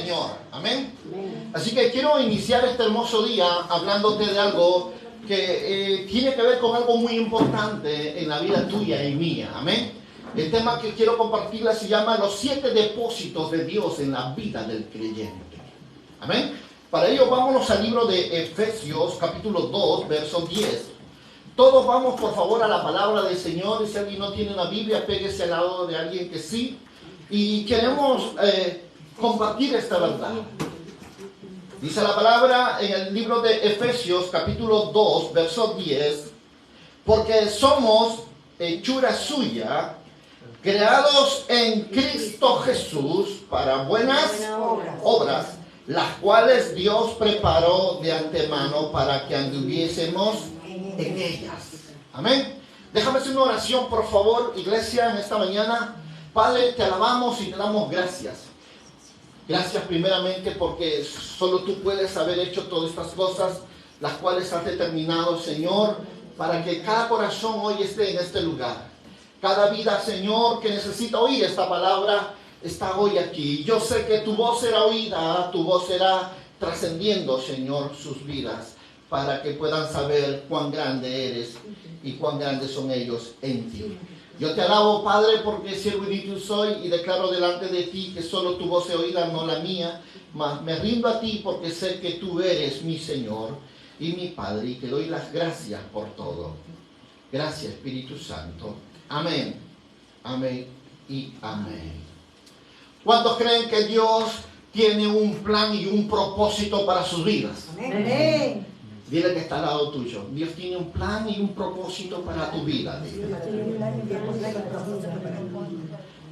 Señor. Amén. Así que quiero iniciar este hermoso día hablándote de algo que tiene que ver con algo muy importante en la vida tuya y mía. Amén. El tema que quiero compartirles se llama los 7 depósitos de Dios en la vida del creyente. Amén. Para ello vámonos al libro de Efesios capítulo 2, verso 10. Todos vamos por favor a la palabra del Señor, y si alguien no tiene una Biblia, péguese al lado de alguien que sí. Y queremos compartir esta verdad. Dice la palabra en el libro de Efesios capítulo 2, verso 10, porque somos hechura suya, creados en Cristo Jesús para buenas obras, las cuales Dios preparó de antemano para que anduviésemos en ellas. Amén. Déjame hacer una oración, por favor, iglesia, en esta mañana. Padre, te alabamos y te damos gracias. Gracias primeramente porque solo tú puedes haber hecho todas estas cosas, las cuales has determinado, Señor, para que cada corazón hoy esté en este lugar. Cada vida, Señor, que necesita oír esta palabra, está hoy aquí. Yo sé que tu voz será oída, tu voz será trascendiendo, Señor, sus vidas, para que puedan saber cuán grande eres y cuán grandes son ellos en ti. Yo te alabo, Padre, porque siervo y tú soy, y declaro delante de ti que solo tu voz se oída, no la mía, mas me rindo a ti porque sé que tú eres mi Señor y mi Padre, y te doy las gracias por todo. Gracias, Espíritu Santo. Amén, amén y amén. ¿Cuántos creen que Dios tiene un plan y un propósito para sus vidas? Amén. Dile que está al lado tuyo. Dios tiene un plan y un propósito para tu vida.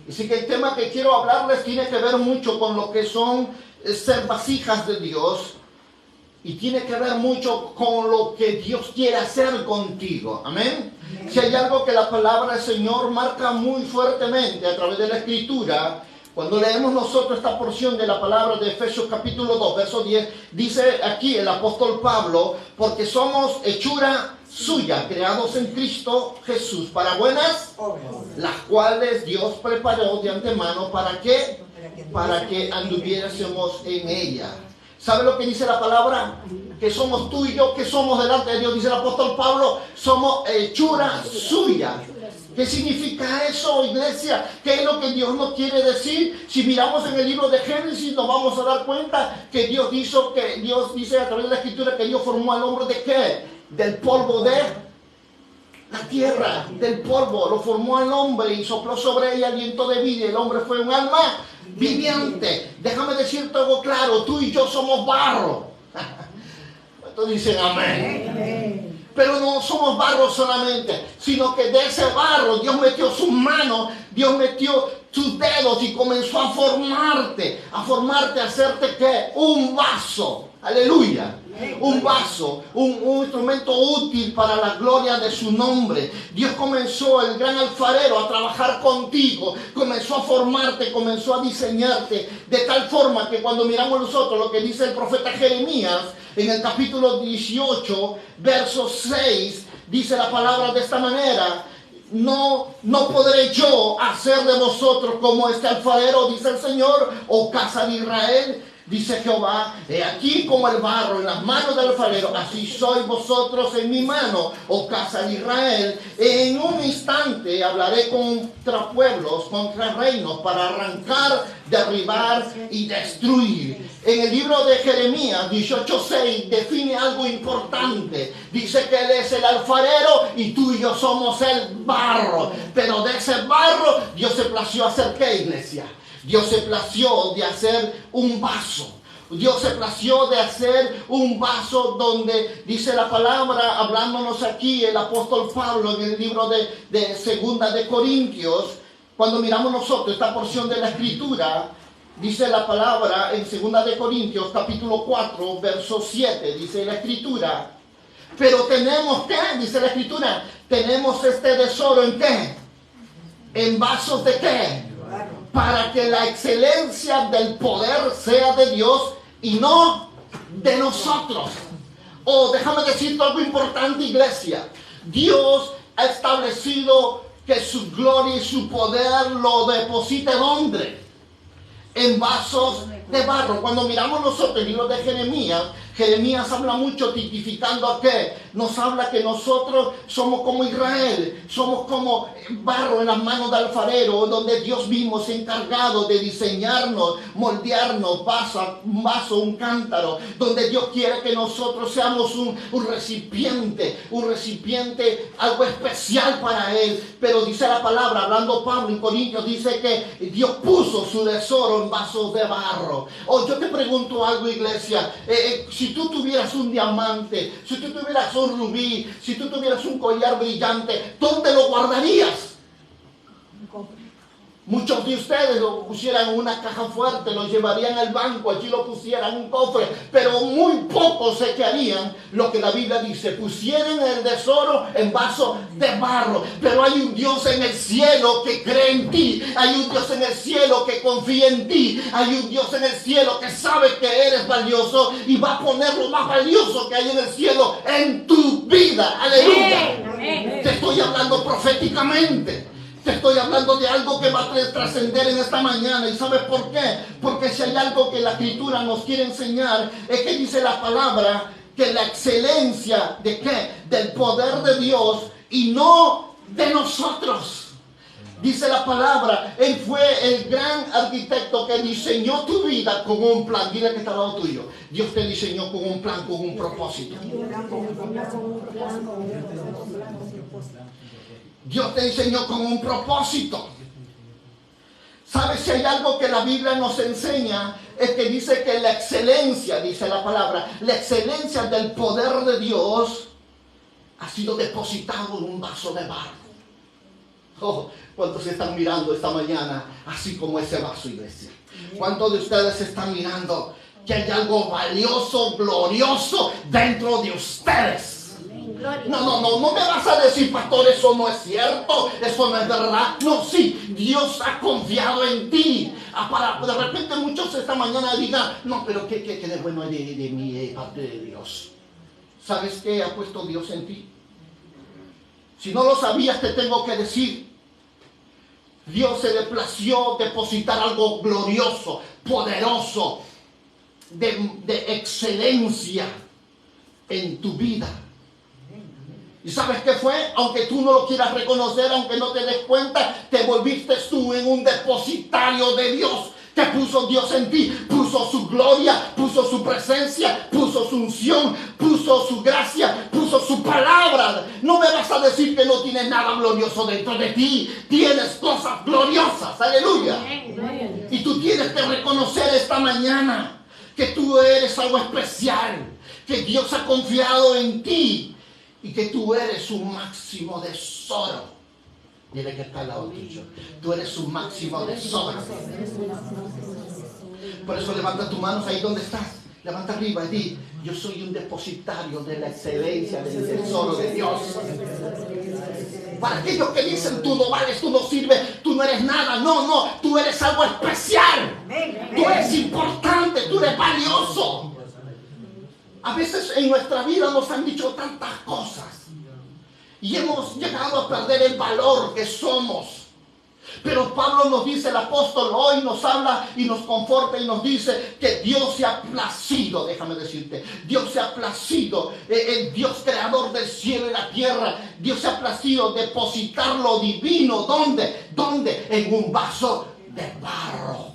Así que el tema que quiero hablarles tiene que ver mucho con lo que son ser vasijas de Dios. Y tiene que ver mucho con lo que Dios quiere hacer contigo. Amén. Si hay algo que la palabra del Señor marca muy fuertemente a través de la Escritura, cuando leemos nosotros esta porción de la palabra de Efesios capítulo 2, verso 10, dice aquí el apóstol Pablo, porque somos hechura suya, creados en Cristo Jesús para buenas obras, las cuales Dios preparó de antemano para que anduviésemos en ella. ¿Sabe lo que dice la palabra? Que somos tú y yo, que somos delante de Dios, dice el apóstol Pablo, somos hechura suya. ¿Qué significa eso, iglesia? ¿Qué es lo que Dios nos quiere decir? Si miramos en el libro de Génesis, nos vamos a dar cuenta que Dios dice a través de la Escritura que Dios formó al hombre ¿de qué? Del polvo de la tierra, del polvo. Lo formó al hombre y sopló sobre ella aliento de vida. El hombre fue un alma viviente. Déjame decirte algo claro, tú y yo somos barro. Entonces dicen amén. Pero no somos barro solamente, sino que de ese barro Dios metió sus manos, Dios metió sus dedos y comenzó a formarte, a hacerte ¿qué? Un vaso, aleluya, un vaso, un instrumento útil para la gloria de su nombre. Dios comenzó, el gran alfarero, a trabajar contigo, comenzó a formarte, comenzó a diseñarte, de tal forma que cuando miramos nosotros lo que dice el profeta Jeremías, en el capítulo 18, verso 6, dice la palabra de esta manera: no podré yo hacer de vosotros como este alfarero, dice el Señor, o casa de Israel, dice Jehová, he aquí como el barro en las manos del alfarero, así sois vosotros en mi mano, oh casa de Israel. En un instante hablaré contra pueblos, contra reinos, para arrancar, derribar y destruir. En el libro de Jeremías 18:6 define algo importante. Dice que Él es el alfarero y tú y yo somos el barro. Pero de ese barro Dios se plació hacer ¿qué, iglesia? Dios se plació de hacer un vaso. Dios se plació de hacer un vaso donde dice la palabra, hablándonos aquí el apóstol Pablo en el libro de Segunda de Corintios. Cuando miramos nosotros esta porción de la Escritura, dice la palabra en Segunda de Corintios capítulo 4, verso 7, dice la Escritura, pero tenemos ¿qué? Dice la Escritura, tenemos este tesoro ¿en qué? En vasos de ¿qué? Para que la excelencia del poder sea de Dios y no de nosotros. Oh, déjame decirte algo importante, iglesia. Dios ha establecido que su gloria y su poder lo deposite ¿dónde? En vasos de barro. Cuando miramos nosotros el libro de Jeremías, Jeremías habla mucho tipificando a qué. Nos habla que nosotros somos como Israel, somos como barro en las manos del alfarero, donde Dios mismo se ha encargado de diseñarnos, moldearnos, un vaso, un cántaro, donde Dios quiere que nosotros seamos un recipiente, algo especial para Él. Pero dice la palabra, hablando Pablo en Corintios, dice que Dios puso su tesoro en vasos de barro. Yo te pregunto algo, iglesia, si tú tuvieras un diamante, si tú tuvieras un rubí, si tú tuvieras un collar brillante, ¿dónde lo guardarías? Muchos de ustedes lo pusieran en una caja fuerte, lo llevarían al banco, allí lo pusieran en un cofre, pero muy pocos se harían lo que la Biblia dice, pusieran el tesoro en vaso de barro. Pero hay un Dios en el cielo que cree en ti, hay un Dios en el cielo que confía en ti, hay un Dios en el cielo que sabe que eres valioso y va a poner lo más valioso que hay en el cielo en tu vida. Aleluya. Amén. Te estoy hablando proféticamente. Te estoy hablando de algo que va a trascender en esta mañana. ¿Y sabes por qué? Porque si hay algo que la Escritura nos quiere enseñar, es que dice la palabra que la excelencia ¿de qué? Del poder de Dios y no de nosotros. Dice la palabra, Él fue el gran arquitecto que diseñó tu vida con un plan. Dile que está al lado tuyo. Dios te diseñó con un plan, con un propósito. Dios te diseñó con un propósito. ¿Sabes si hay algo que la Biblia nos enseña? Es que dice que la excelencia, dice la palabra, la excelencia del poder de Dios ha sido depositado en un vaso de barro. ¿Cuántos se están mirando esta mañana así como ese vaso, iglesia? ¿Cuántos de ustedes están mirando que hay algo valioso, glorioso dentro de ustedes? No me vas a decir, pastor, eso no es cierto, eso no es verdad. No, sí, Dios ha confiado en ti. De repente muchos esta mañana digan, no, pero ¿qué de bueno hay de mi parte de Dios? ¿Sabes qué ha puesto Dios en ti? Si no lo sabías, te tengo que decir. Dios se le plació depositar algo glorioso, poderoso, de excelencia en tu vida. ¿Y sabes qué fue? Aunque tú no lo quieras reconocer, aunque no te des cuenta, te volviste tú en un depositario de Dios. Te puso Dios en ti, puso su gloria, puso su presencia, puso su unción, puso su gracia, puso su palabra. No me vas a decir que no tienes nada glorioso dentro de ti. Tienes cosas gloriosas, aleluya. Y tú tienes que reconocer esta mañana que tú eres algo especial, que Dios ha confiado en ti. Y que tú eres su máximo tesoro. Dile que está al lado tuyo. Tú eres su máximo tesoro. Por eso levanta tus manos ahí donde estás. Levanta arriba y di, yo soy un depositario de la excelencia del tesoro de Dios. Para aquellos que dicen, tú no vales, tú no sirves, tú no eres nada. No, tú eres algo especial. Tú eres importante, tú eres valioso. A veces en nuestra vida nos han dicho tantas cosas y hemos llegado a perder el valor que somos. Pero Pablo nos dice, el apóstol hoy nos habla y nos conforta y nos dice que Dios se ha placido, déjame decirte, Dios se ha placido, el Dios creador del cielo y la tierra, Dios se ha placido depositar lo divino, ¿dónde? En un vaso de barro.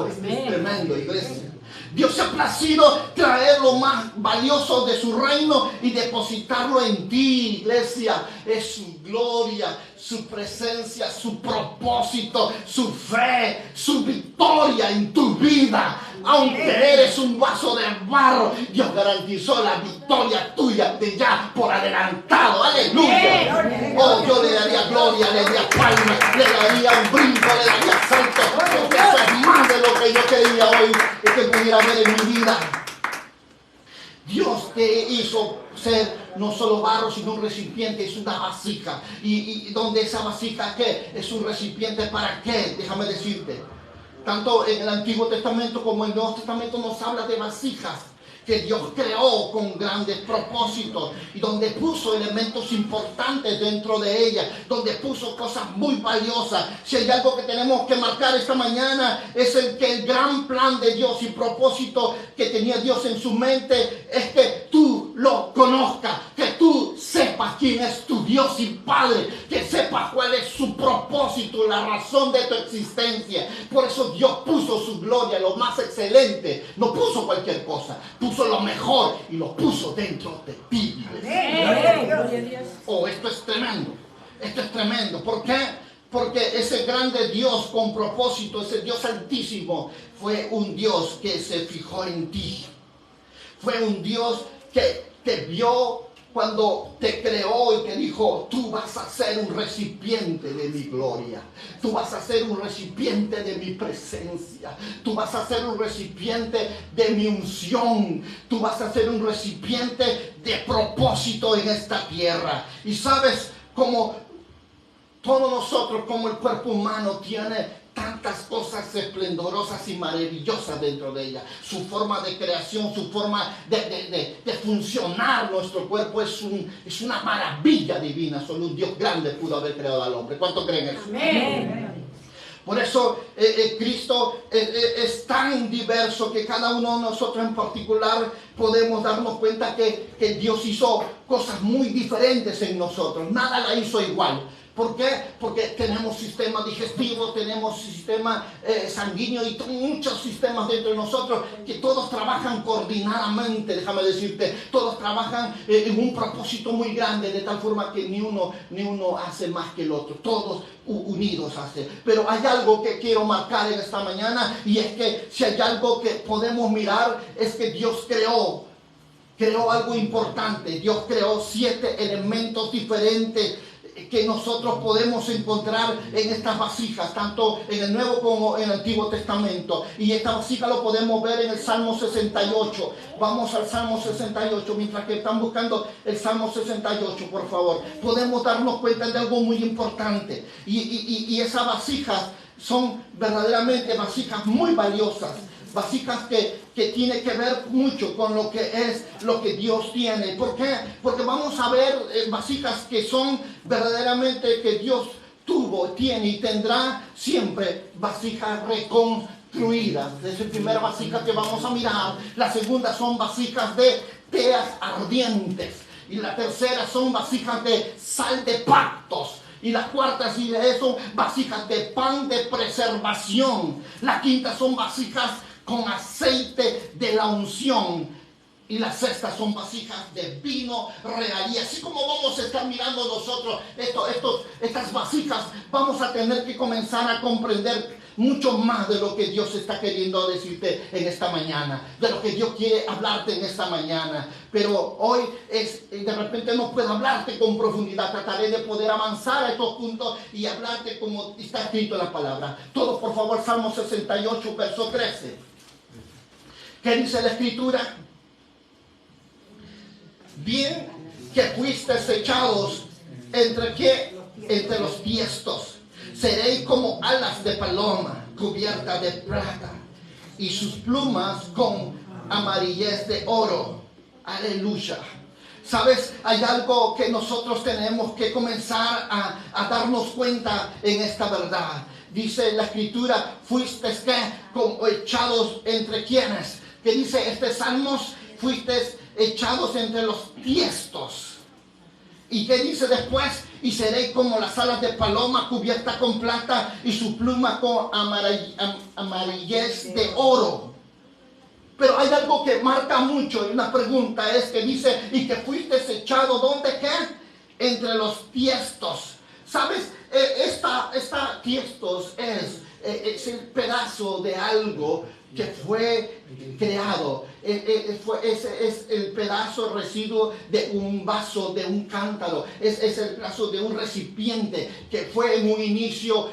Es tremendo, iglesia. Dios se ha placido traer lo más valioso de su reino y depositarlo en ti, iglesia. Es su gloria, su presencia, su propósito, su fe, su victoria en tu vida. Aunque eres un vaso de barro, Dios garantizó la victoria tuya de ya por adelantado. Aleluya. Yo le daría gloria, le daría palma, le daría un brinco, le daría salto. Porque eso es más de lo que yo quería hoy que pudiera ver en mi vida. Dios te hizo ser no solo barro, sino un recipiente, es una vasija. ¿Y donde esa vasija qué? Es un recipiente para qué, déjame decirte. Tanto en el Antiguo Testamento como en el Nuevo Testamento nos habla de vasijas que Dios creó con grandes propósitos y donde puso elementos importantes dentro de ella, donde puso cosas muy valiosas. Si hay algo que tenemos que marcar esta mañana es el gran plan de Dios y propósito que tenía Dios en su mente es que tú lo conozcas, que tú sepas quién es tu Dios y Padre, que sepas cuál es su propósito, la razón de tu existencia. Por eso Dios puso su gloria, lo más excelente. No puso cualquier cosa, puso lo mejor y lo puso dentro de ti. Oh, esto es tremendo. Esto es tremendo. ¿Por qué? Porque ese grande Dios con propósito, ese Dios altísimo, fue un Dios que se fijó en ti. Fue un Dios que te vio cuando te creó y te dijo, tú vas a ser un recipiente de mi gloria. Tú vas a ser un recipiente de mi presencia. Tú vas a ser un recipiente de mi unción. Tú vas a ser un recipiente de propósito en esta tierra. Y sabes, como todos nosotros, como el cuerpo humano tiene tantas cosas esplendorosas y maravillosas dentro de ella. Su forma de creación, su forma de funcionar nuestro cuerpo es una maravilla divina. Solo un Dios grande pudo haber creado al hombre. ¿Cuánto creen eso? Amén. Por eso Cristo es tan diverso que cada uno de nosotros en particular podemos darnos cuenta que Dios hizo cosas muy diferentes en nosotros. Nada la hizo igual. ¿Por qué? Porque tenemos sistema digestivo, tenemos sistema sanguíneo y muchos sistemas dentro de nosotros que todos trabajan coordinadamente, déjame decirte, todos trabajan en un propósito muy grande, de tal forma que ni uno hace más que el otro, todos unidos hacen. Pero hay algo que quiero marcar en esta mañana y es que si hay algo que podemos mirar es que Dios creó algo importante. Dios creó 7 elementos diferentes que nosotros podemos encontrar en estas vasijas, tanto en el Nuevo como en el Antiguo Testamento. Y esta vasija lo podemos ver en el Salmo 68. Vamos al Salmo 68, mientras que están buscando el Salmo 68, por favor. Podemos darnos cuenta de algo muy importante. Y esas vasijas son verdaderamente vasijas muy valiosas. Vasijas que tiene que ver mucho con lo que es lo que Dios tiene. ¿Por qué? Porque vamos a ver vasijas que son verdaderamente que Dios tuvo, tiene y tendrá siempre vasijas reconstruidas. Es la primera vasija que vamos a mirar. La segunda son vasijas de teas ardientes. Y la tercera son vasijas de sal de pactos. Y la cuarta, sí, son vasijas de pan de preservación. La quinta son vasijas con aceite de la unción. Y las sextas son vasijas de vino real. Y así como vamos a estar mirando nosotros estas vasijas, vamos a tener que comenzar a comprender mucho más de lo que Dios está queriendo decirte en esta mañana, de lo que Dios quiere hablarte en esta mañana. Pero hoy de repente no puedo hablarte con profundidad. Trataré de poder avanzar a estos puntos y hablarte como está escrito en la palabra. Todos, por favor, Salmo 68, verso 13. ¿Qué dice la Escritura? Bien que fuisteis echados entre los tiestos. Seréis como alas de paloma cubiertas de plata y sus plumas con amarillez de oro. Aleluya. ¿Sabes? Hay algo que nosotros tenemos que comenzar a darnos cuenta en esta verdad. Dice la Escritura, fuisteis como echados entre quienes. ¿Qué dice este Salmos? Fuisteis echados entre los tiestos. ¿Y qué dice después? Y seréis como las alas de paloma cubierta con plata y su pluma con amarillez de oro. Pero hay algo que marca mucho y una pregunta es que dice, y que fuiste echado, ¿dónde qué? Entre los tiestos. ¿Sabes? Esta tiestos es el pedazo de algo que fue creado. Es el pedazo residuo de un vaso, de un cántaro. Es el pedazo de un recipiente que fue en un inicio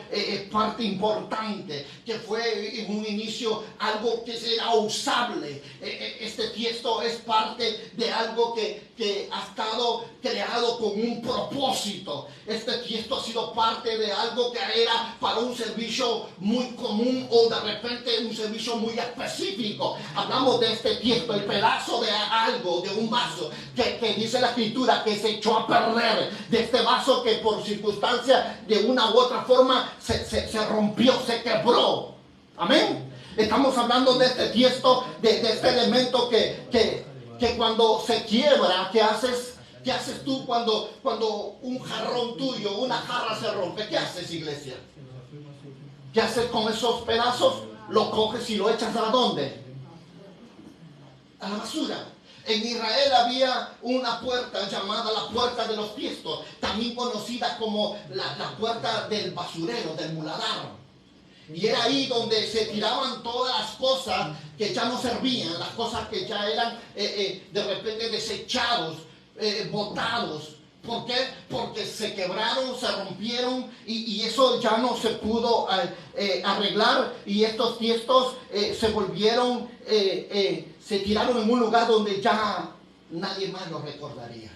parte importante, que fue en un inicio algo que será usable. Este tiesto es parte de algo que ha estado creado con un propósito. Este tiesto ha sido parte de algo que era para un servicio muy común o de repente un servicio muy muy específico. Hablamos de este tiesto, el pedazo de algo, de un vaso, que dice la escritura que se echó a perder, de este vaso que por circunstancia de una u otra forma se rompió, se quebró. Amén. Estamos hablando de este tiesto, de este elemento que cuando se quiebra, ¿qué haces? ¿Qué haces tú cuando un jarrón tuyo, una jarra se rompe? ¿Qué haces, iglesia? ¿Qué haces con esos pedazos? Lo coges y lo echas ¿a dónde? A la basura. En Israel había una puerta llamada la puerta de los tiestos, también conocida como la puerta del basurero, del muladar. Y era ahí donde se tiraban todas las cosas que ya no servían, las cosas que ya eran de repente desechados, botados. ¿Por qué? Porque se quebraron, se rompieron y eso ya no se pudo arreglar, y estos tiestos se volvieron, se tiraron en un lugar donde ya nadie más los recordaría.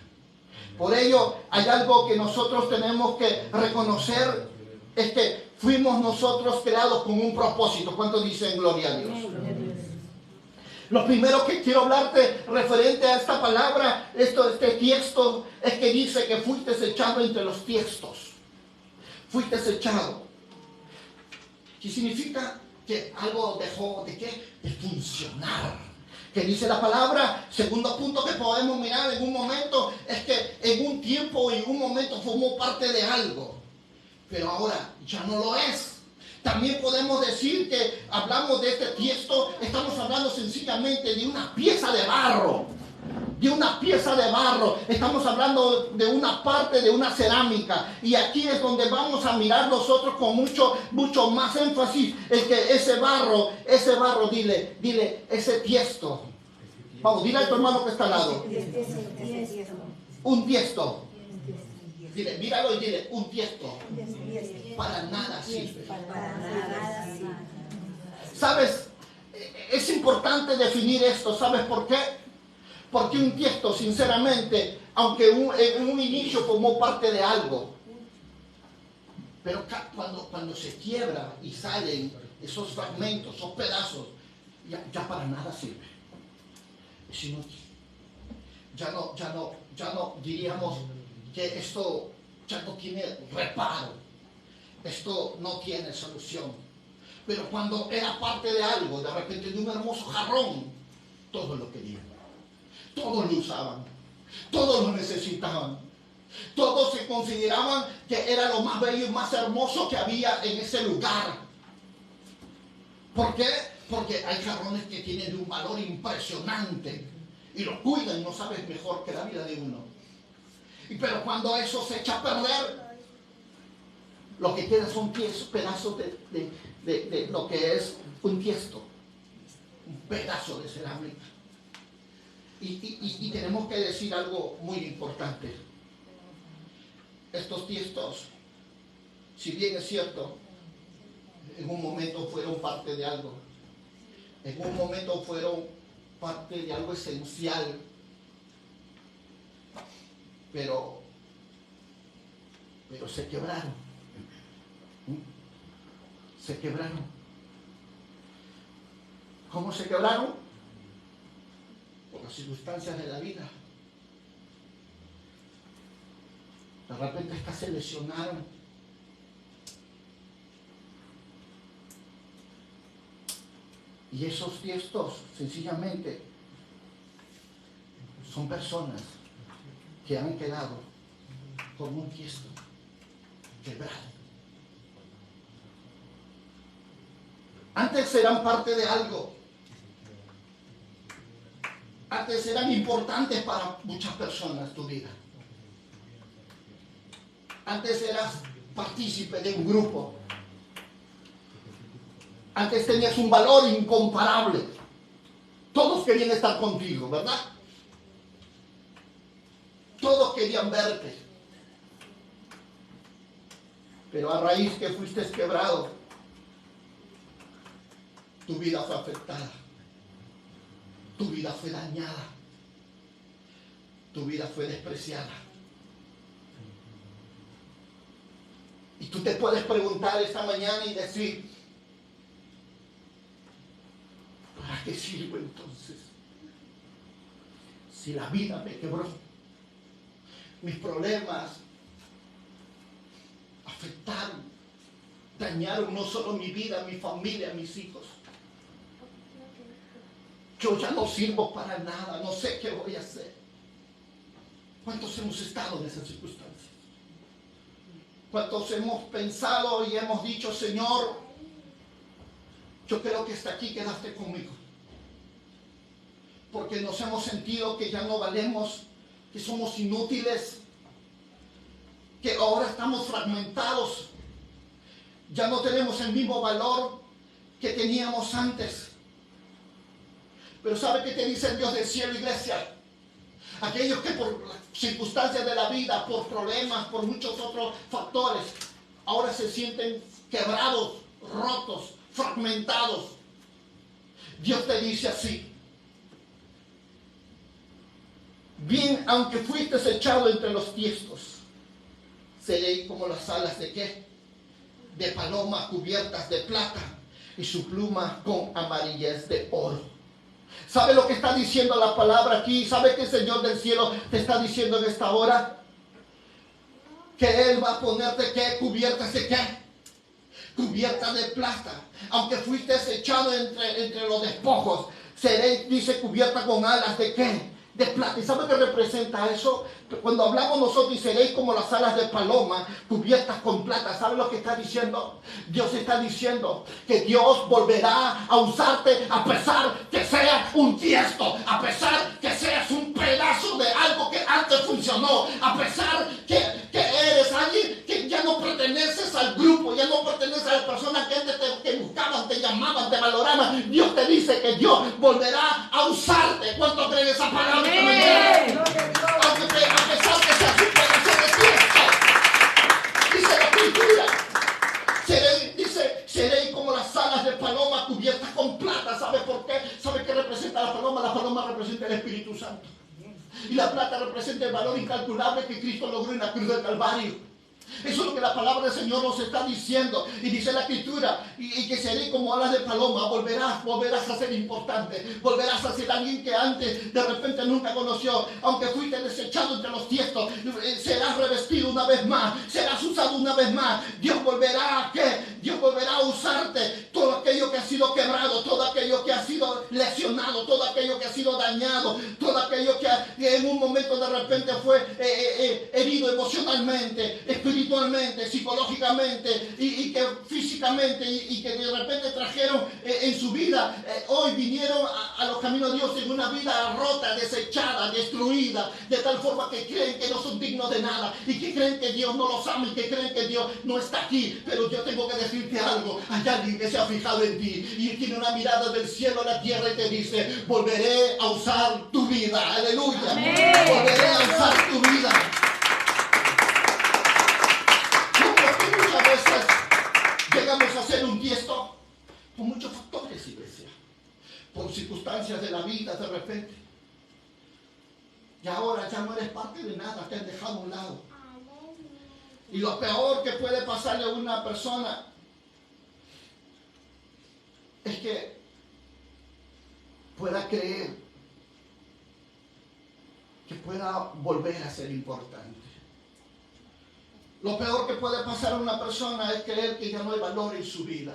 Por ello hay algo que nosotros tenemos que reconocer, es que fuimos nosotros creados con un propósito. ¿Cuántos dicen gloria a Dios? Lo primero que quiero hablarte referente a esta palabra, este tiesto, es que dice que fuiste echado entre los tiestos. Fuiste echado. ¿Qué significa? Que algo dejó de ¿qué? De funcionar. Que dice la palabra, segundo punto que podemos mirar en un momento, es que en un tiempo y en un momento formó parte de algo, pero ahora ya no lo es. También podemos decir que hablamos de este tiesto, estamos hablando sencillamente de una pieza de barro. De una pieza de barro, estamos hablando de una parte de una cerámica, y aquí es donde vamos a mirar nosotros con mucho más énfasis el que ese barro, dile, ese tiesto. Vamos, dile a tu hermano que está al lado. Un tiesto. Dile, míralo y dile, un tiesto. Para nada sirve. ¿Sabes? Es importante definir esto. ¿Sabes por qué? Porque un tiesto, sinceramente, aunque en un inicio formó parte de algo, pero cuando se quiebra y salen esos fragmentos, esos pedazos, ya para nada sirve. Es inútil. Ya no diríamos que esto ya no tiene reparo, esto no tiene solución. Pero cuando era parte de algo, de repente de un hermoso jarrón, todos lo querían, todos lo usaban, todos lo necesitaban, todos se consideraban que era lo más bello y más hermoso que había en ese lugar. ¿Por qué? Porque hay jarrones que tienen un valor impresionante y lo cuidan, no sabes mejor que la vida de uno. Pero cuando eso se echa a perder, lo que queda son pedazos de lo que es un tiesto, un pedazo de cerámica. Y tenemos que decir algo muy importante. Estos tiestos, si bien es cierto, en un momento fueron parte de algo, en un momento fueron parte de algo esencial, pero se quebraron. Se quebraron. ¿Cómo se quebraron? Por las circunstancias de la vida. De repente estas se lesionaron. Y esos tiestos, sencillamente, son personas que han quedado como un tiesto quebrado. Antes eran parte de algo. Antes eran importantes para muchas personas tu vida. Antes eras partícipe de un grupo. Antes tenías un valor incomparable. Todos querían estar contigo, ¿verdad? Todos querían verte. Pero a raíz que fuiste quebrado, tu vida fue afectada. Tu vida fue dañada. Tu vida fue despreciada. Y tú te puedes preguntar esta mañana y decir, qué sirvo entonces? Si la vida me quebró, mis problemas afectaron, dañaron no solo mi vida, mi familia, mis hijos. Yo ya no sirvo para nada, no sé qué voy a hacer. ¿Cuántos hemos estado en esas circunstancias? ¿Cuántos hemos pensado y hemos dicho, Señor, yo creo que hasta aquí quedaste conmigo? Porque nos hemos sentido que ya no valemos, que somos inútiles, que ahora estamos fragmentados, ya no tenemos el mismo valor que teníamos antes. Pero ¿sabe qué te dice el Dios del cielo, iglesia? Aquellos que por circunstancias de la vida, por problemas, por muchos otros factores, ahora se sienten quebrados, rotos, fragmentados. Dios te dice así: bien, aunque fuiste echado entre los tiestos, seréis como las alas de ¿qué? De paloma cubiertas de plata y su pluma con amarillez de oro. ¿Sabe lo que está diciendo la palabra aquí? ¿Sabe que el Señor del cielo te está diciendo en esta hora? Que Él va a ponerte ¿qué? Cubiertas de ¿qué? Cubiertas de plata. Aunque fuiste echado entre los despojos, seréis, dice, cubierta con alas de ¿qué? De plata. ¿Y sabe qué representa eso? Cuando hablamos nosotros y seréis como las alas de paloma cubiertas con plata. ¿Sabe lo que está diciendo? Dios está diciendo que Dios volverá a usarte a pesar que seas un tiesto, a pesar que seas un pedazo de algo que antes funcionó, a pesar que eres alguien que ya no perteneces al grupo, ya no perteneces a las personas que antes te buscaban, te llamaban, te valoraban. Dios te dice que Dios volverá a usarte. ¿Cuánto creen esa palabra? A pesar que seas un pedazo de tiesto, dice la escritura, seréis como las alas de paloma cubiertas con plata. ¿Sabe por qué? ¿Sabe qué representa la paloma? La paloma representa el Espíritu Santo. Y la plata representa el valor incalculable que Cristo logró en la cruz del Calvario. Eso es lo que la palabra del Señor nos está diciendo. Y dice la escritura, y que seré como alas de paloma. Volverás a ser importante. Volverás a ser alguien que antes de repente nunca conoció. Aunque fuiste desechado entre los tiestos, serás revestido una vez más. Serás usado una vez más. Dios volverá a ¿qué? Dios volverá a usarte. Todo aquello que ha sido quebrado, todo aquello que ha sido lesionado, todo aquello que ha sido dañado, todo aquello que en un momento de repente fue herido emocionalmente, espiritualmente, psicológicamente y que físicamente y que de repente trajeron en su vida, hoy vinieron a los caminos de Dios en una vida rota, desechada, destruida, de tal forma que creen que no son dignos de nada y que creen que Dios no los ama y que creen que Dios no está aquí. Pero yo tengo que decirte algo: hay alguien que se ha fijado en ti y tiene una mirada del cielo a la tierra y te dice: volveré a usar tu vida. Aleluya. Amén. Volveré a usar tu vida. Muchas veces llegamos a ser un tiesto por muchos factores, iglesia, por circunstancias de la vida de repente, y ahora ya no eres parte de nada, te han dejado a un lado. Y lo peor que puede pasarle a una persona es que pueda creer que pueda volver a ser importante. Lo peor que puede pasar a una persona es creer que ya no hay valor en su vida.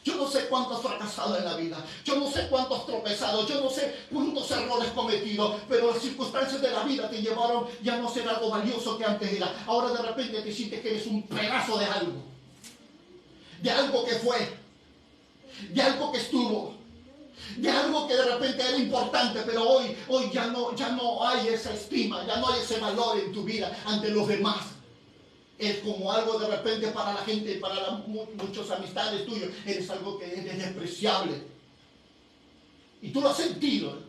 Yo no sé cuánto has fracasado en la vida, yo no sé cuánto has tropezado, yo no sé cuántos errores cometidos, pero las circunstancias de la vida te llevaron ya no ser algo valioso que antes era. Ahora de repente te sientes que eres un pedazo de algo que fue, de algo que estuvo, de algo que de repente era importante, pero hoy ya no hay esa estima, ya no hay ese valor en tu vida ante los demás. Es como algo de repente para la gente, para muchas amistades tuyas, eres algo que es despreciable. Y tú lo has sentido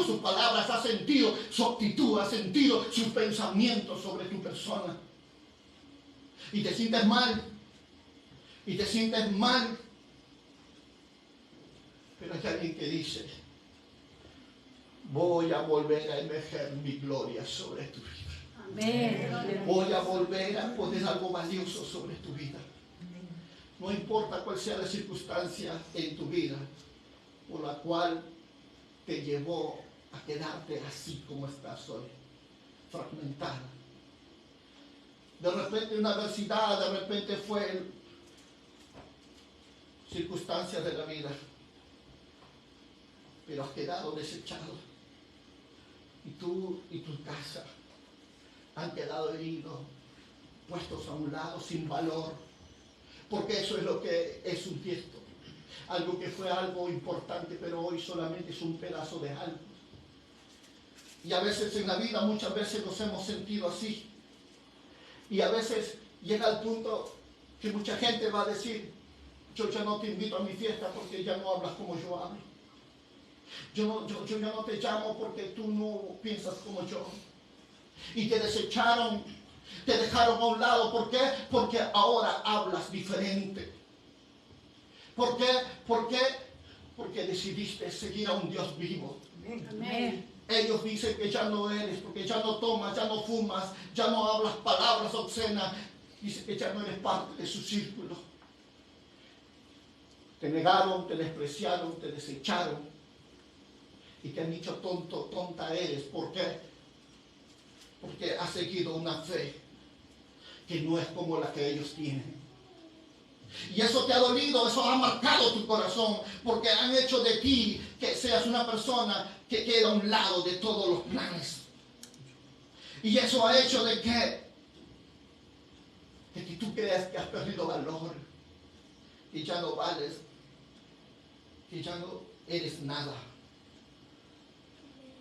sus palabras, has sentido su actitud, has sentido sus pensamientos sobre tu persona. Y te sientes mal, pero hay alguien que dice: voy a volver a emerger mi gloria sobre tu vida. Amén. Voy a volver a poner algo valioso sobre tu vida. No importa cuál sea la circunstancia en tu vida, por la cual te llevó a quedarte así como estás hoy, fragmentada. De repente una adversidad, de repente fue circunstancias de la vida, pero has quedado desechado. Y tú y tu casa han quedado heridos, puestos a un lado, sin valor, porque eso es lo que es un tiesto. Algo que fue algo importante, pero hoy solamente es un pedazo de algo. Y a veces en la vida, muchas veces nos hemos sentido así. Y a veces llega el punto que mucha gente va a decir: yo ya no te invito a mi fiesta porque ya no hablas como yo hablo. Yo ya no te llamo porque tú no piensas como yo. Y te desecharon, te dejaron a un lado. ¿Por qué? Porque ahora hablas diferente. ¿Por qué? ¿Por qué? Porque decidiste seguir a un Dios vivo. Amén. Ellos dicen que ya no eres, porque ya no tomas, ya no fumas, ya no hablas palabras obscenas. Dicen que ya no eres parte de su círculo. Te negaron, te despreciaron, te desecharon. Y te han dicho: tonto, tonta eres. ¿Por qué? Porque has seguido una fe que no es como la que ellos tienen. Y eso te ha dolido, eso ha marcado tu corazón, porque han hecho de ti que seas una persona que queda a un lado de todos los planes. Y eso ha hecho de que tú creas que has perdido valor, que ya no vales, que ya no eres nada.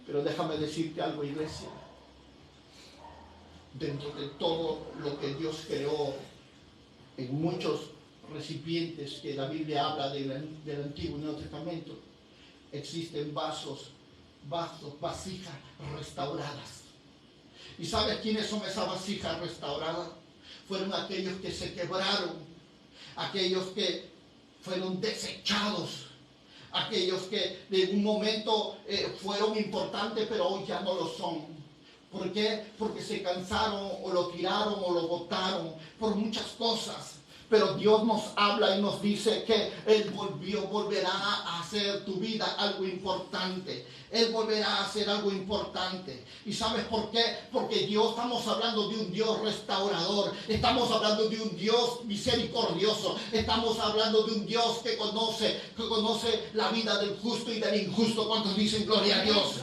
Pero déjame decirte algo, iglesia. Dentro de todo lo que Dios creó, en muchos recipientes que la Biblia habla del Antiguo y Nuevo Testamento, existen vasijas restauradas. ¿Y sabes quiénes son esas vasijas restauradas? Fueron aquellos que se quebraron, aquellos que fueron desechados, aquellos que en un momento fueron importantes, pero hoy ya no lo son. ¿Por qué? Porque se cansaron, o lo tiraron, o lo botaron, por muchas cosas. Pero Dios nos habla y nos dice que Él volverá a hacer tu vida algo importante. Él volverá a hacer algo importante. ¿Y sabes por qué? Porque estamos hablando de un Dios restaurador. Estamos hablando de un Dios misericordioso. Estamos hablando de un Dios que conoce la vida del justo y del injusto. ¿Cuántos dicen gloria a Dios?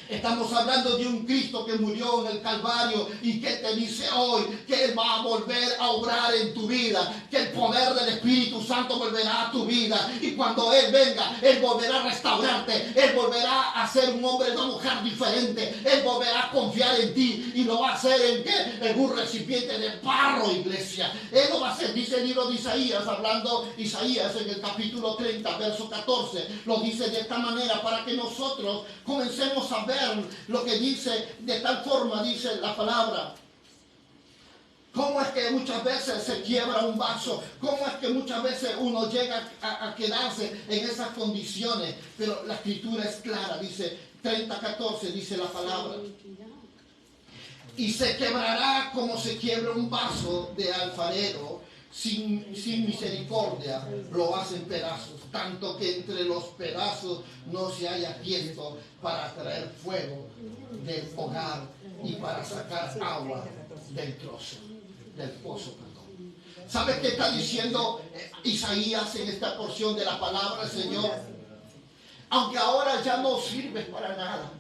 Estamos hablando de un Cristo que murió en el Calvario y que te dice hoy que Él va a volver a obrar en tu vida, que el poder del Espíritu Santo volverá a tu vida, y cuando Él venga, Él volverá a restaurarte, Él volverá a ser un hombre y una mujer diferente, Él volverá a confiar en ti y lo va a hacer ¿en qué? En un recipiente de barro, iglesia. Él lo va a hacer, dice el libro de Isaías, hablando Isaías en el capítulo 30, verso 14, lo dice de esta manera para que nosotros comencemos a ver lo que dice, de tal forma dice la palabra. ¿Cómo es que muchas veces se quiebra un vaso? ¿Cómo es que muchas veces uno llega a quedarse en esas condiciones? Pero la escritura es clara, dice 30:14, dice la palabra. Y se quebrará como se quiebra un vaso de alfarero, sin misericordia lo hacen pedazos, tanto que entre los pedazos no se haya tiempo para traer fuego del hogar y para sacar agua del pozo. ¿Sabes qué está diciendo Isaías en esta porción de la palabra del Señor? Aunque ahora ya no sirves para nada,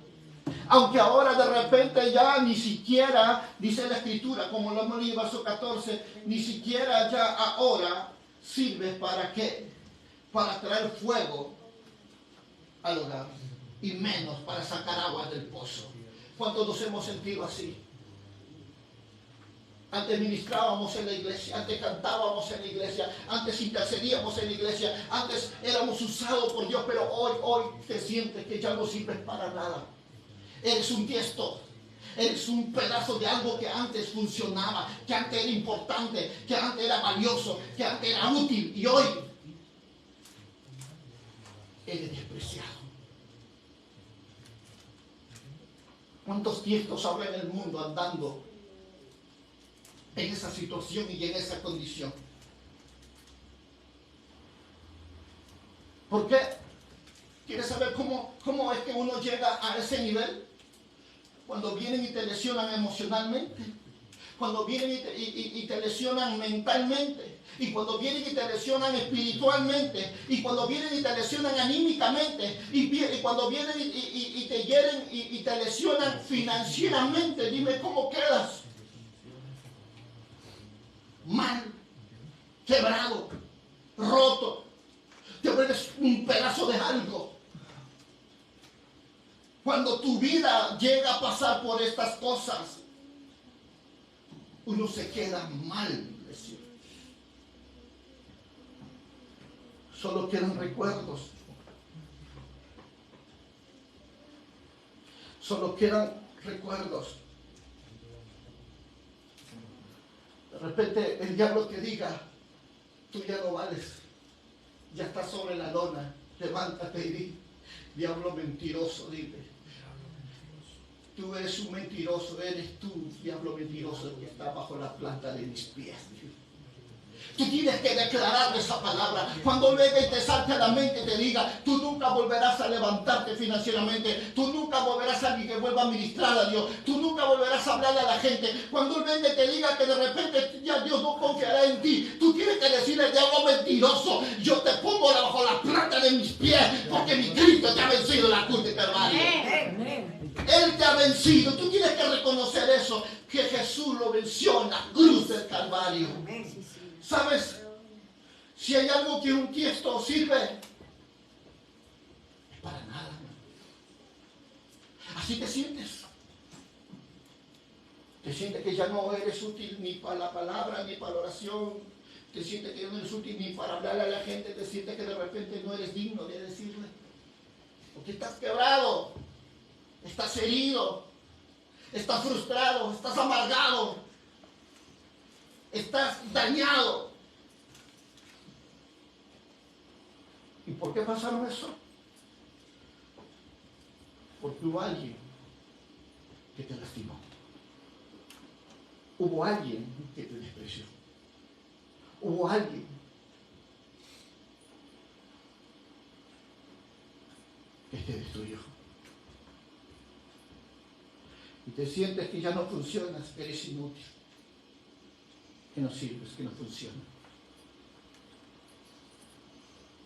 aunque ahora de repente ya ni siquiera, dice la escritura, como lo hemos leído en verso 14, ni siquiera ya ahora sirves para qué, para traer fuego al hogar, y menos para sacar agua del pozo. ¿Cuántos nos hemos sentido así? Antes ministrábamos en la iglesia, antes cantábamos en la iglesia, antes intercedíamos en la iglesia, antes éramos usados por Dios, pero hoy te sientes que ya no sirves para nada. Eres un tiesto, eres un pedazo de algo que antes funcionaba, que antes era importante, que antes era valioso, que antes era útil, y hoy eres despreciado. ¿Cuántos tiestos habrá en el mundo andando en esa situación y en esa condición? ¿Por qué? ¿Quieres saber cómo es que uno llega a ese nivel? Cuando vienen y te lesionan emocionalmente, cuando vienen y te lesionan mentalmente, y cuando vienen y te lesionan espiritualmente, y cuando vienen y te lesionan anímicamente, y cuando vienen y te hieren y te lesionan financieramente, dime cómo quedas. Mal, quebrado, roto, te vuelves un pedazo de algo. Cuando tu vida llega a pasar por estas cosas, uno se queda mal, iglesia. Solo quedan recuerdos. Solo quedan recuerdos. De repente el diablo te diga, tú ya no vales, ya estás sobre la lona, levántate y di, diablo mentiroso, dile. Tú eres un mentiroso, eres tú, diablo mentiroso, que está bajo la planta de mis pies. Tú tienes que declarar esa palabra. Cuando venga y te salte a la mente y te diga, tú nunca volverás a levantarte financieramente, tú nunca volverás a alguien que vuelva a ministrar a Dios, tú nunca volverás a hablarle a la gente. Cuando Él venga y te diga que de repente ya Dios no confiará en ti, tú tienes que decirle, diablo mentiroso, yo te pongo bajo la planta de mis pies, porque mi Cristo te ha vencido en la cruz de Calvario. Él te ha vencido. Tú tienes que reconocer eso, que Jesús lo venció en la cruz del Calvario. ¿Sabes? Si hay algo que un tiesto sirve, es para nada. Así te sientes. Te sientes que ya no eres útil ni para la palabra, ni para la oración. Te sientes que no eres útil ni para hablarle a la gente. Te sientes que de repente no eres digno de decirle. Porque estás quebrado. Estás herido, estás frustrado, estás amargado, estás dañado. ¿Y por qué pasaron eso? Porque hubo alguien que te lastimó. Hubo alguien que te despreció. Hubo alguien que te destruyó. Y te sientes que ya no funcionas, que eres inútil, que no sirves, que no funciona.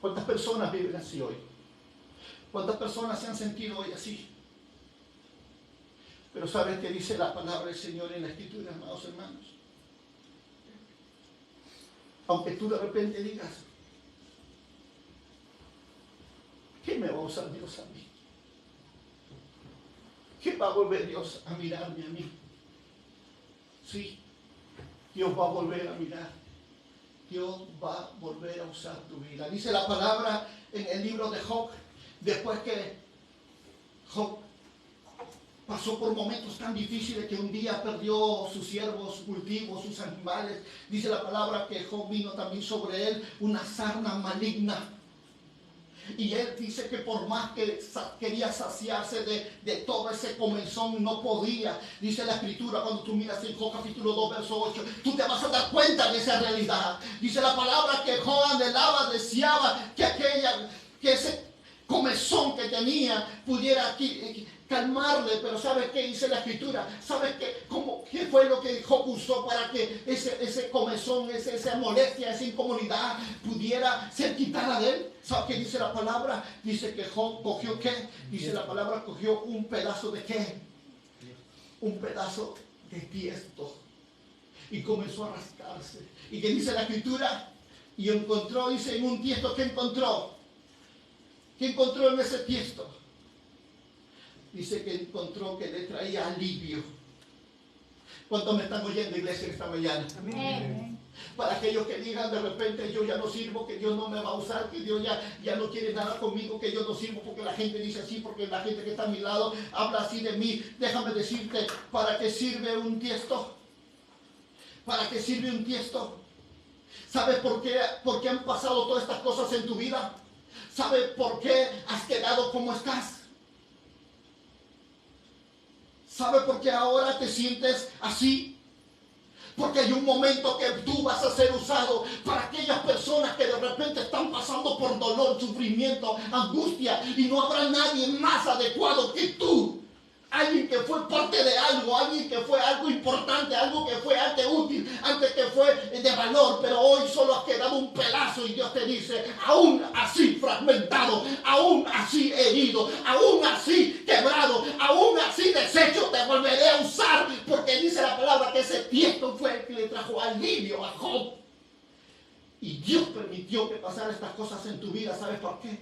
¿Cuántas personas viven así hoy? ¿Cuántas personas se han sentido hoy así? Pero ¿sabes qué dice la palabra del Señor en la Escritura, amados hermanos? Aunque tú de repente digas, ¿qué me va a usar Dios a mí? ¿Qué va a volver Dios a mirarme a mí? Sí, Dios va a volver a mirar. Dios va a volver a usar tu vida. Dice la palabra en el libro de Job, después que Job pasó por momentos tan difíciles que un día perdió sus siervos, sus cultivos, sus animales. Dice la palabra que Job vino también sobre él una sarna maligna. Y él dice que por más que quería saciarse de todo ese comezón, no podía. Dice la Escritura, cuando tú miras en Job capítulo 2, verso 8, tú te vas a dar cuenta de esa realidad. Dice la palabra que Job anhelaba, deseaba que ese comezón que tenía pudiera calmarle, pero ¿sabes qué dice la Escritura? ¿Sabes qué fue lo que Job usó para que ese comezón, esa molestia, esa incomodidad pudiera ser quitada de él? ¿Sabes qué dice la palabra? Dice que Job cogió ¿qué? Dice la palabra, cogió un pedazo de ¿qué? Un pedazo de tiesto y comenzó a rascarse. ¿Y qué dice la Escritura? Y encontró, dice, en un tiesto, ¿qué encontró? ¿Qué encontró en ese tiesto? Dice que encontró que le traía alivio. ¿Cuántos me están oyendo, iglesia, esta mañana? Amén. Para aquellos que digan de repente, yo ya no sirvo, que Dios no me va a usar, que Dios ya no quiere nada conmigo, que yo no sirvo porque la gente dice así, porque la gente que está a mi lado habla así de mí. Déjame decirte, ¿para qué sirve un tiesto? ¿Para qué sirve un tiesto? ¿Sabes por qué han pasado todas estas cosas en tu vida? ¿Sabes por qué has quedado como estás? ¿Sabes por qué ahora te sientes así? Porque hay un momento que tú vas a ser usado para aquellas personas que de repente están pasando por dolor, sufrimiento, angustia, y no habrá nadie más adecuado que tú. Alguien que fue parte de algo, alguien que fue algo importante, algo que fue antes útil, antes que fue de valor, pero hoy solo has quedado un pedazo y Dios te dice, aún así fragmentado, aún así herido, aún así quebrado, aún así deshecho, te volveré a usar, porque dice la palabra que ese tiesto fue el que le trajo alivio a Job. Y Dios permitió que pasaran estas cosas en tu vida, ¿sabes por qué?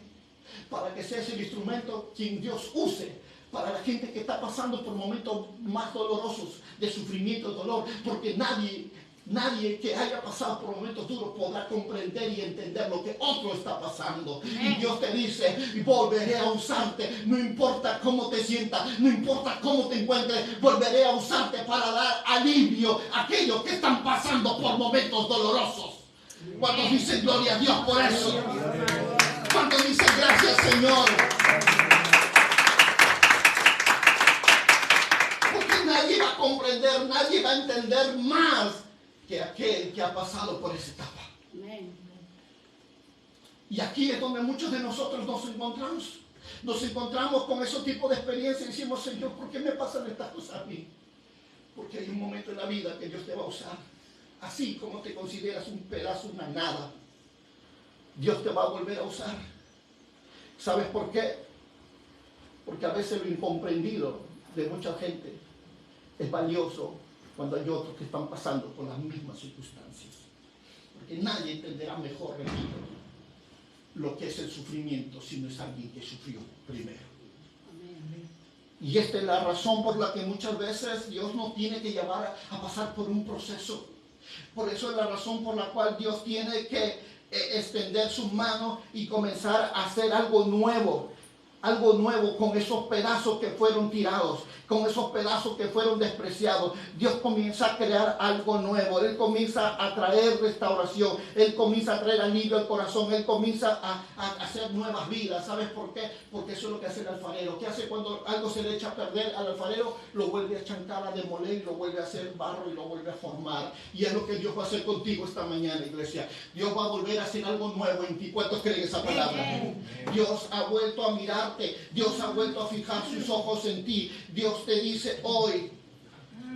Para que seas el instrumento quien Dios use para la gente que está pasando por momentos más dolorosos de sufrimiento y dolor, porque nadie que haya pasado por momentos duros podrá comprender y entender lo que otro está pasando. Y Dios te dice, volveré a usarte, no importa cómo te sientas, no importa cómo te encuentres, volveré a usarte para dar alivio a aquellos que están pasando por momentos dolorosos. ¿Cuántos dicen gloria a Dios por eso? ¿Cuántos dicen gracias, Señor? Nadie va a comprender, nadie va a entender más que aquel que ha pasado por esa etapa. Y aquí es donde muchos de nosotros nos encontramos. Nos encontramos con ese tipo de experiencia y decimos, Señor, ¿por qué me pasan estas cosas a mí? Porque hay un momento en la vida que Dios te va a usar. Así como te consideras un pedazo, una nada, Dios te va a volver a usar. ¿Sabes por qué? Porque a veces lo incomprendido de mucha gente es valioso cuando hay otros que están pasando por las mismas circunstancias. Porque nadie entenderá mejor, repito, lo que es el sufrimiento si no es alguien que sufrió primero. Y esta es la razón por la que muchas veces Dios nos tiene que llevar a pasar por un proceso. Por eso es la razón por la cual Dios tiene que extender sus manos y comenzar a hacer algo nuevo con esos pedazos que fueron tirados, con esos pedazos que fueron despreciados. Dios comienza a crear algo nuevo, Él comienza a traer restauración, Él comienza a traer alivio al corazón, Él comienza a hacer nuevas vidas. ¿Sabes por qué? Porque eso es lo que hace el alfarero. ¿Qué hace cuando algo se le echa a perder al alfarero? Lo vuelve a chancar, a demoler, y lo vuelve a hacer barro y lo vuelve a formar. Y es lo que Dios va a hacer contigo esta mañana, iglesia. Dios va a volver a hacer algo nuevo en ti. ¿Cuántos creen esa palabra? Dios ha vuelto a mirar. Dios ha vuelto a fijar sus ojos en ti. Dios te dice hoy,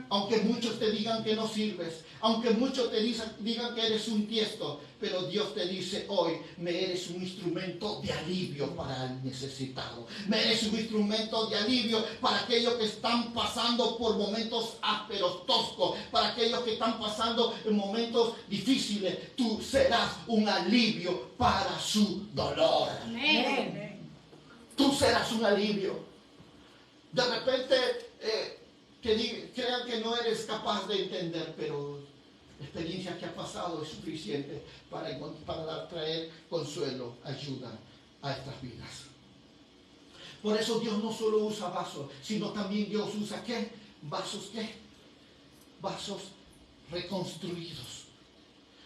aunque muchos te digan que no sirves, aunque muchos te digan que eres un tiesto, pero Dios te dice hoy, me eres un instrumento de alivio para el necesitado. Me eres un instrumento de alivio para aquellos que están pasando por momentos ásperos, toscos, para aquellos que están pasando en momentos difíciles. Tú serás un alivio para su dolor. Amén. Tú serás un alivio. De repente crean que no eres capaz de entender, pero la experiencia que has pasado es suficiente para traer consuelo, ayuda a estas vidas. Por eso Dios no solo usa vasos, sino también Dios usa ¿qué? Vasos reconstruidos.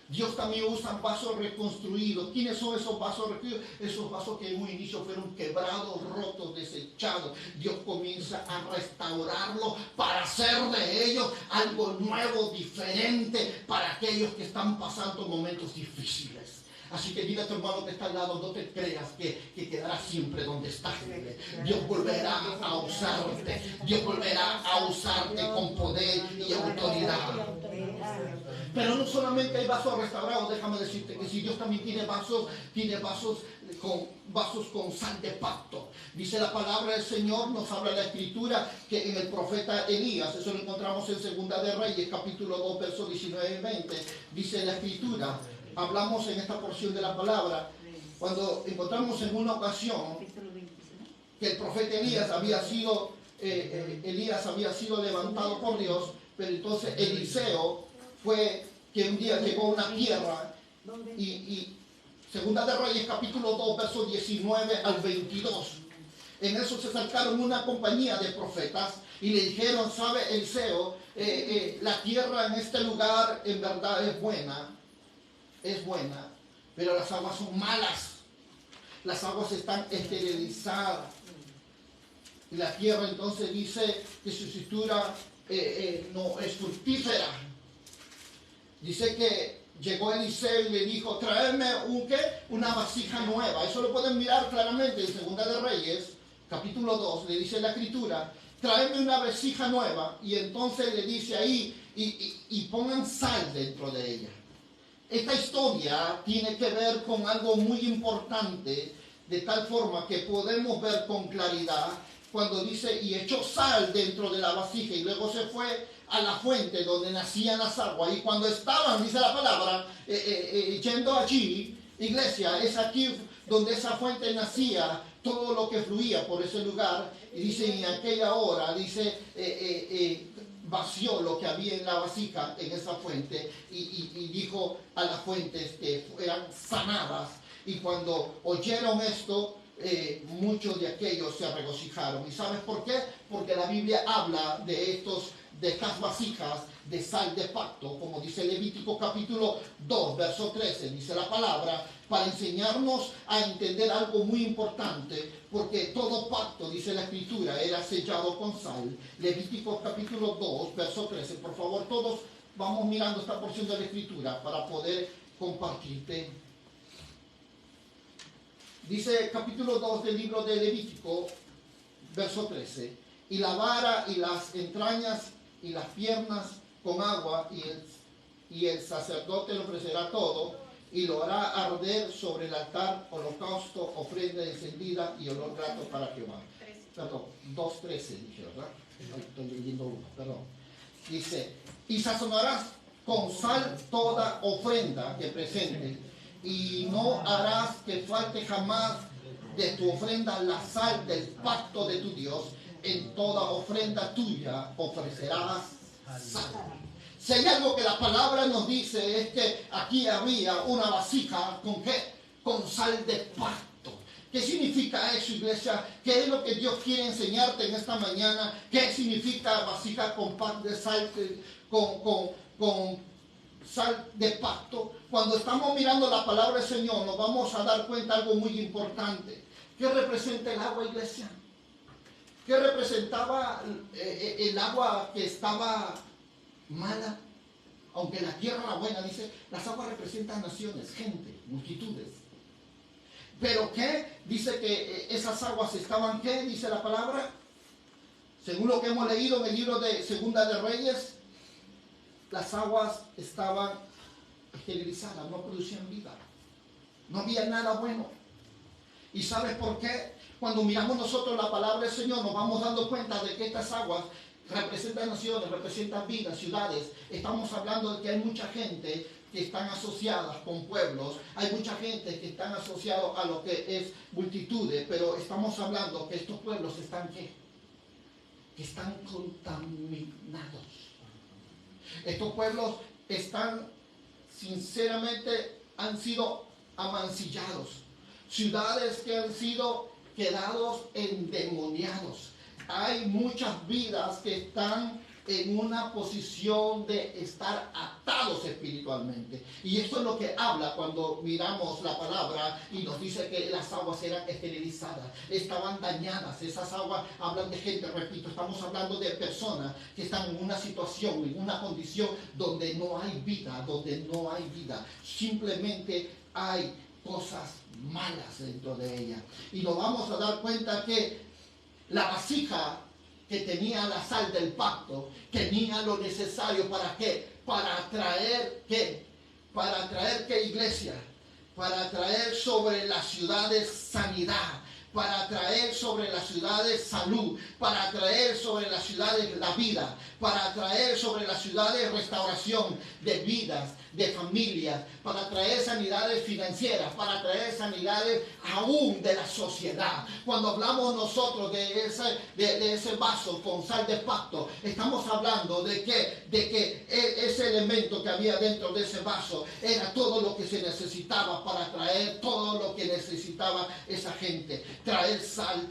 Dios también usa vasos reconstruidos. ¿Quiénes son esos vasos reconstruidos? Esos vasos que en un inicio fueron quebrados, rotos, desechados. Dios comienza a restaurarlos para hacer de ellos algo nuevo, diferente, para aquellos que están pasando momentos difíciles. Así que dile a tu hermano que está al lado, no te creas que quedarás siempre donde estás. Dios volverá a usarte. Dios volverá a usarte con poder y autoridad. Pero no solamente hay vasos restaurados, déjame decirte que si Dios también tiene vasos con sal de pacto. Dice la palabra del Señor, nos habla la Escritura, que en el profeta Elías, eso lo encontramos en Segunda de Reyes, capítulo 2, versos 19 y 20, dice la Escritura, hablamos en esta porción de la palabra, cuando encontramos en una ocasión que el profeta Elías había sido levantado por Dios, pero entonces Eliseo fue que un día llegó a una tierra y Segunda de Reyes capítulo 2 versos 19 al 22. En eso se acercaron una compañía de profetas y le dijeron, ¿sabe Eliseo? La tierra en este lugar en verdad es buena, pero las aguas son malas. Las aguas están esterilizadas. Y la tierra entonces dice que su cintura no es fructífera. Dice que llegó Eliseo y le dijo, tráeme una vasija nueva. Eso lo pueden mirar claramente en Segunda de Reyes, capítulo 2, le dice la escritura, tráeme una vasija nueva. Y entonces le dice ahí, y pongan sal dentro de ella. Esta historia tiene que ver con algo muy importante, de tal forma que podemos ver con claridad cuando dice, y echó sal dentro de la vasija, y luego se fue a la fuente donde nacían las aguas. Y cuando estaban, dice la palabra, yendo allí, iglesia, es aquí donde esa fuente nacía, todo lo que fluía por ese lugar. Y dice, en aquella hora, dice, vació lo que había en la vasija, en esa fuente, y dijo a las fuentes que eran sanadas. Y cuando oyeron esto, muchos de aquellos se regocijaron. ¿Y sabes por qué? Porque la Biblia habla de estas vasijas de sal de pacto, como dice Levítico capítulo 2, verso 13, dice la palabra, para enseñarnos a entender algo muy importante, porque todo pacto, dice la escritura, era sellado con sal. Levítico capítulo 2, verso 13, por favor todos vamos mirando esta porción de la escritura para poder compartirte. Dice capítulo 2 del libro de Levítico, verso 13, y la vara y las entrañas y las piernas con agua, y el sacerdote le ofrecerá todo, y lo hará arder sobre el altar, holocausto, ofrenda encendida y olor grato para Jehová. Perdón, 2.13 dije, ¿verdad? Estoy leyendo uno, perdón. Dice, y sazonarás con sal toda ofrenda que presentes, y no harás que falte jamás de tu ofrenda la sal del pacto de tu Dios. En toda ofrenda tuya ofrecerás sal. Si hay algo que la palabra nos dice, es que aquí había una vasija con ¿qué? Con sal de pacto. ¿Qué significa eso, iglesia? ¿Qué es lo que Dios quiere enseñarte en esta mañana? ¿Qué significa vasija con sal, con sal de pacto? Cuando estamos mirando la palabra del Señor, nos vamos a dar cuenta de algo muy importante. ¿Qué representa el agua, iglesia? ¿Qué representaba el agua que estaba mala? Aunque la tierra era buena, dice, las aguas representan naciones, gente, multitudes. ¿Pero qué? Dice que esas aguas estaban, ¿qué? Dice la palabra. Según lo que hemos leído en el libro de Segunda de Reyes, las aguas estaban esterilizadas, no producían vida. No había nada bueno. ¿Y sabes por qué? Cuando miramos nosotros la palabra del Señor, nos vamos dando cuenta de que estas aguas representan naciones, representan vidas, ciudades. Estamos hablando de que hay mucha gente que están asociadas con pueblos, hay mucha gente que están asociados a lo que es multitudes, pero estamos hablando que estos pueblos están ¿qué? Que están contaminados. Estos pueblos están, sinceramente, han sido amancillados. Ciudades que han sido quedados endemoniados. Hay muchas vidas que están en una posición de estar atados espiritualmente. Y esto es lo que habla cuando miramos la palabra y nos dice que las aguas eran esterilizadas, estaban dañadas. Esas aguas hablan de gente, repito, estamos hablando de personas que están en una situación, en una condición donde no hay vida, Simplemente hay cosas malas dentro de ella. Y nos vamos a dar cuenta que la vasija que tenía la sal del pacto tenía lo necesario para ¿qué? Para atraer ¿qué? Para atraer ¿qué, iglesia? Para atraer sobre las ciudades sanidad, para atraer sobre las ciudades salud, para atraer sobre las ciudades la vida, para atraer sobre las ciudades restauración de vidas, de familias, para traer sanidades financieras, para traer sanidades aún de la sociedad. Cuando hablamos nosotros de ese vaso con sal de pacto, estamos hablando de que ese elemento que había dentro de ese vaso era todo lo que se necesitaba para traer todo lo que necesitaba esa gente. Traer sal,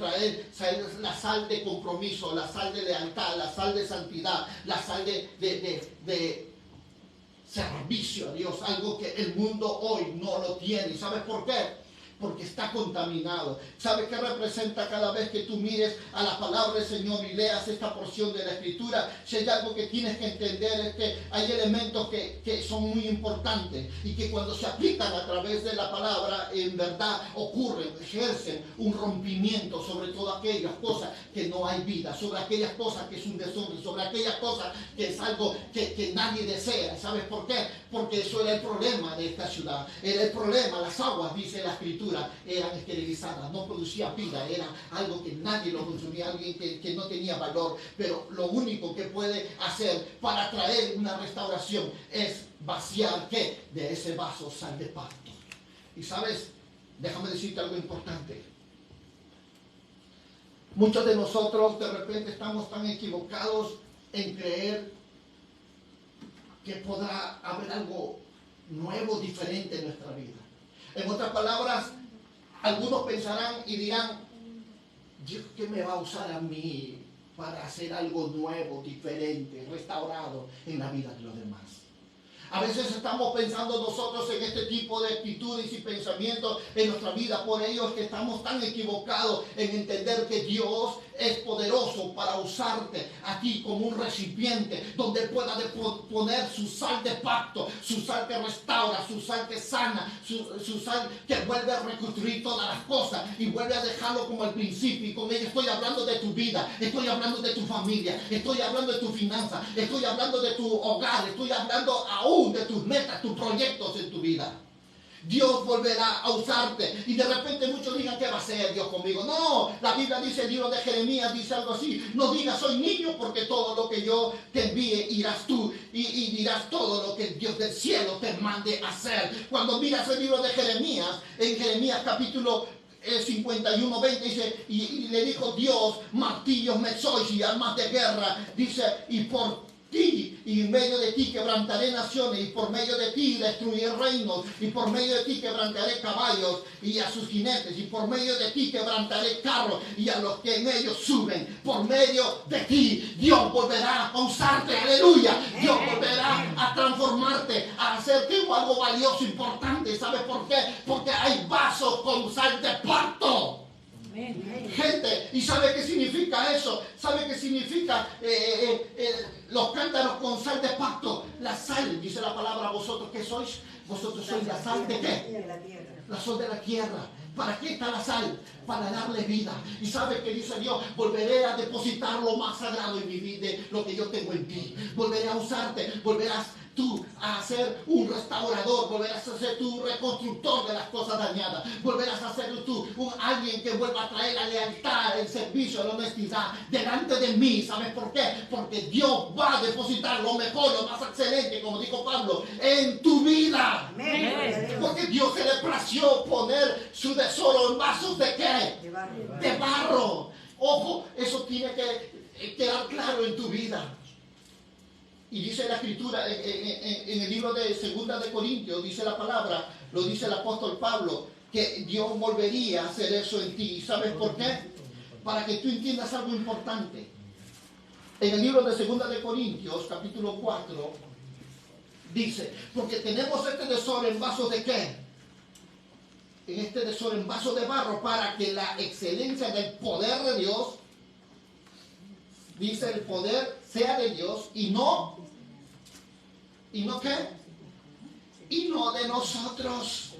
la sal de compromiso, la sal de lealtad, la sal de santidad, la sal de servicio a Dios, algo que el mundo hoy no lo tiene. ¿Y sabes por qué? porque está contaminado. ¿Sabe qué representa cada vez que tú mires a la palabra del Señor y leas esta porción de la Escritura? Si hay algo que tienes que entender es que hay elementos que son muy importantes y que cuando se aplican a través de la palabra, en verdad ocurren, ejercen un rompimiento sobre todas aquellas cosas que no hay vida, sobre aquellas cosas que es un desorden, sobre aquellas cosas que es algo que nadie desea. ¿Sabes por qué? Porque eso era el problema de esta ciudad. Era el problema, las aguas, dice la Escritura, eran esterilizadas, no producían vida, era algo que nadie lo consumía, alguien que no tenía valor. Pero lo único que puede hacer para traer una restauración es vaciar, ¿qué? De ese vaso sal de pacto. Y sabes, déjame decirte algo importante. Muchos de nosotros de repente estamos tan equivocados en creer que podrá haber algo nuevo, diferente en nuestra vida. En otras palabras, algunos pensarán y dirán: ¿Dios qué me va a usar a mí para hacer algo nuevo, diferente, restaurado en la vida de los demás? A veces estamos pensando nosotros en este tipo de actitudes y pensamientos en nuestra vida. Por ello es que estamos tan equivocados en entender que Dios es poderoso para usarte a ti como un recipiente donde pueda poner su sal de pacto, su sal que restaura, su sal que sana, su sal que vuelve a reconstruir todas las cosas y vuelve a dejarlo como al principio. Y con ello estoy hablando de tu vida, estoy hablando de tu familia, estoy hablando de tu finanza, estoy hablando de tu hogar, estoy hablando aún de tus metas, tus proyectos en tu vida. Dios volverá a usarte. Y de repente muchos digan: ¿qué va a hacer Dios conmigo? No, la Biblia dice, el libro de Jeremías dice algo así: no digas soy niño, porque todo lo que yo te envíe irás tú y dirás todo lo que el Dios del cielo te mande hacer. Cuando miras el libro de Jeremías, en Jeremías capítulo 51:20 dice: y le dijo Dios: martillos me sois y armas de guerra, dice, y por ti y en medio de ti quebrantaré naciones, y por medio de ti destruiré reinos, y por medio de ti quebrantaré caballos y a sus jinetes, y por medio de ti quebrantaré carros y a los que en ellos suben. Por medio de ti Dios volverá a usarte, aleluya. Dios volverá a transformarte, a hacerte algo valioso, importante. ¿Sabes por qué? Porque hay vasos con sal de pacto. Gente, ¿y sabe qué significa eso? ¿Sabe qué significa los cántaros con sal de pacto? La sal, dice la palabra: ¿vosotros qué sois? Vosotros sois la sal de qué? La sal de la tierra. ¿Para qué está la sal? Para darle vida. Y sabe que dice Dios: volveré a depositar lo más sagrado en mi vida, lo que yo tengo en ti. Volveré a usarte, volverás tú a ser un restaurador, volverás a ser tú un reconstructor de las cosas dañadas, volverás a ser tú alguien que vuelva a traer la lealtad, el servicio, la honestidad delante de mí. ¿Sabes por qué? Porque Dios va a depositar lo mejor, lo más excelente, como dijo Pablo, en tu vida. Amén. Porque Dios se le plació poner su tesoro en vasos de ¿qué? De barro. De barro. Ojo, eso tiene que quedar claro en tu vida. Y dice la Escritura en el libro de Segunda de Corintios, dice la palabra, lo dice el apóstol Pablo, que Dios volvería a hacer eso en ti. ¿Y sabes por qué? Para que tú entiendas algo importante. En el libro de Segunda de Corintios, capítulo 4, dice: porque tenemos este tesoro en vasos de ¿qué? En este tesoro en vasos de barro, para que la excelencia del poder de Dios, dice, el poder sea de Dios y no ¿qué? Y no de nosotros.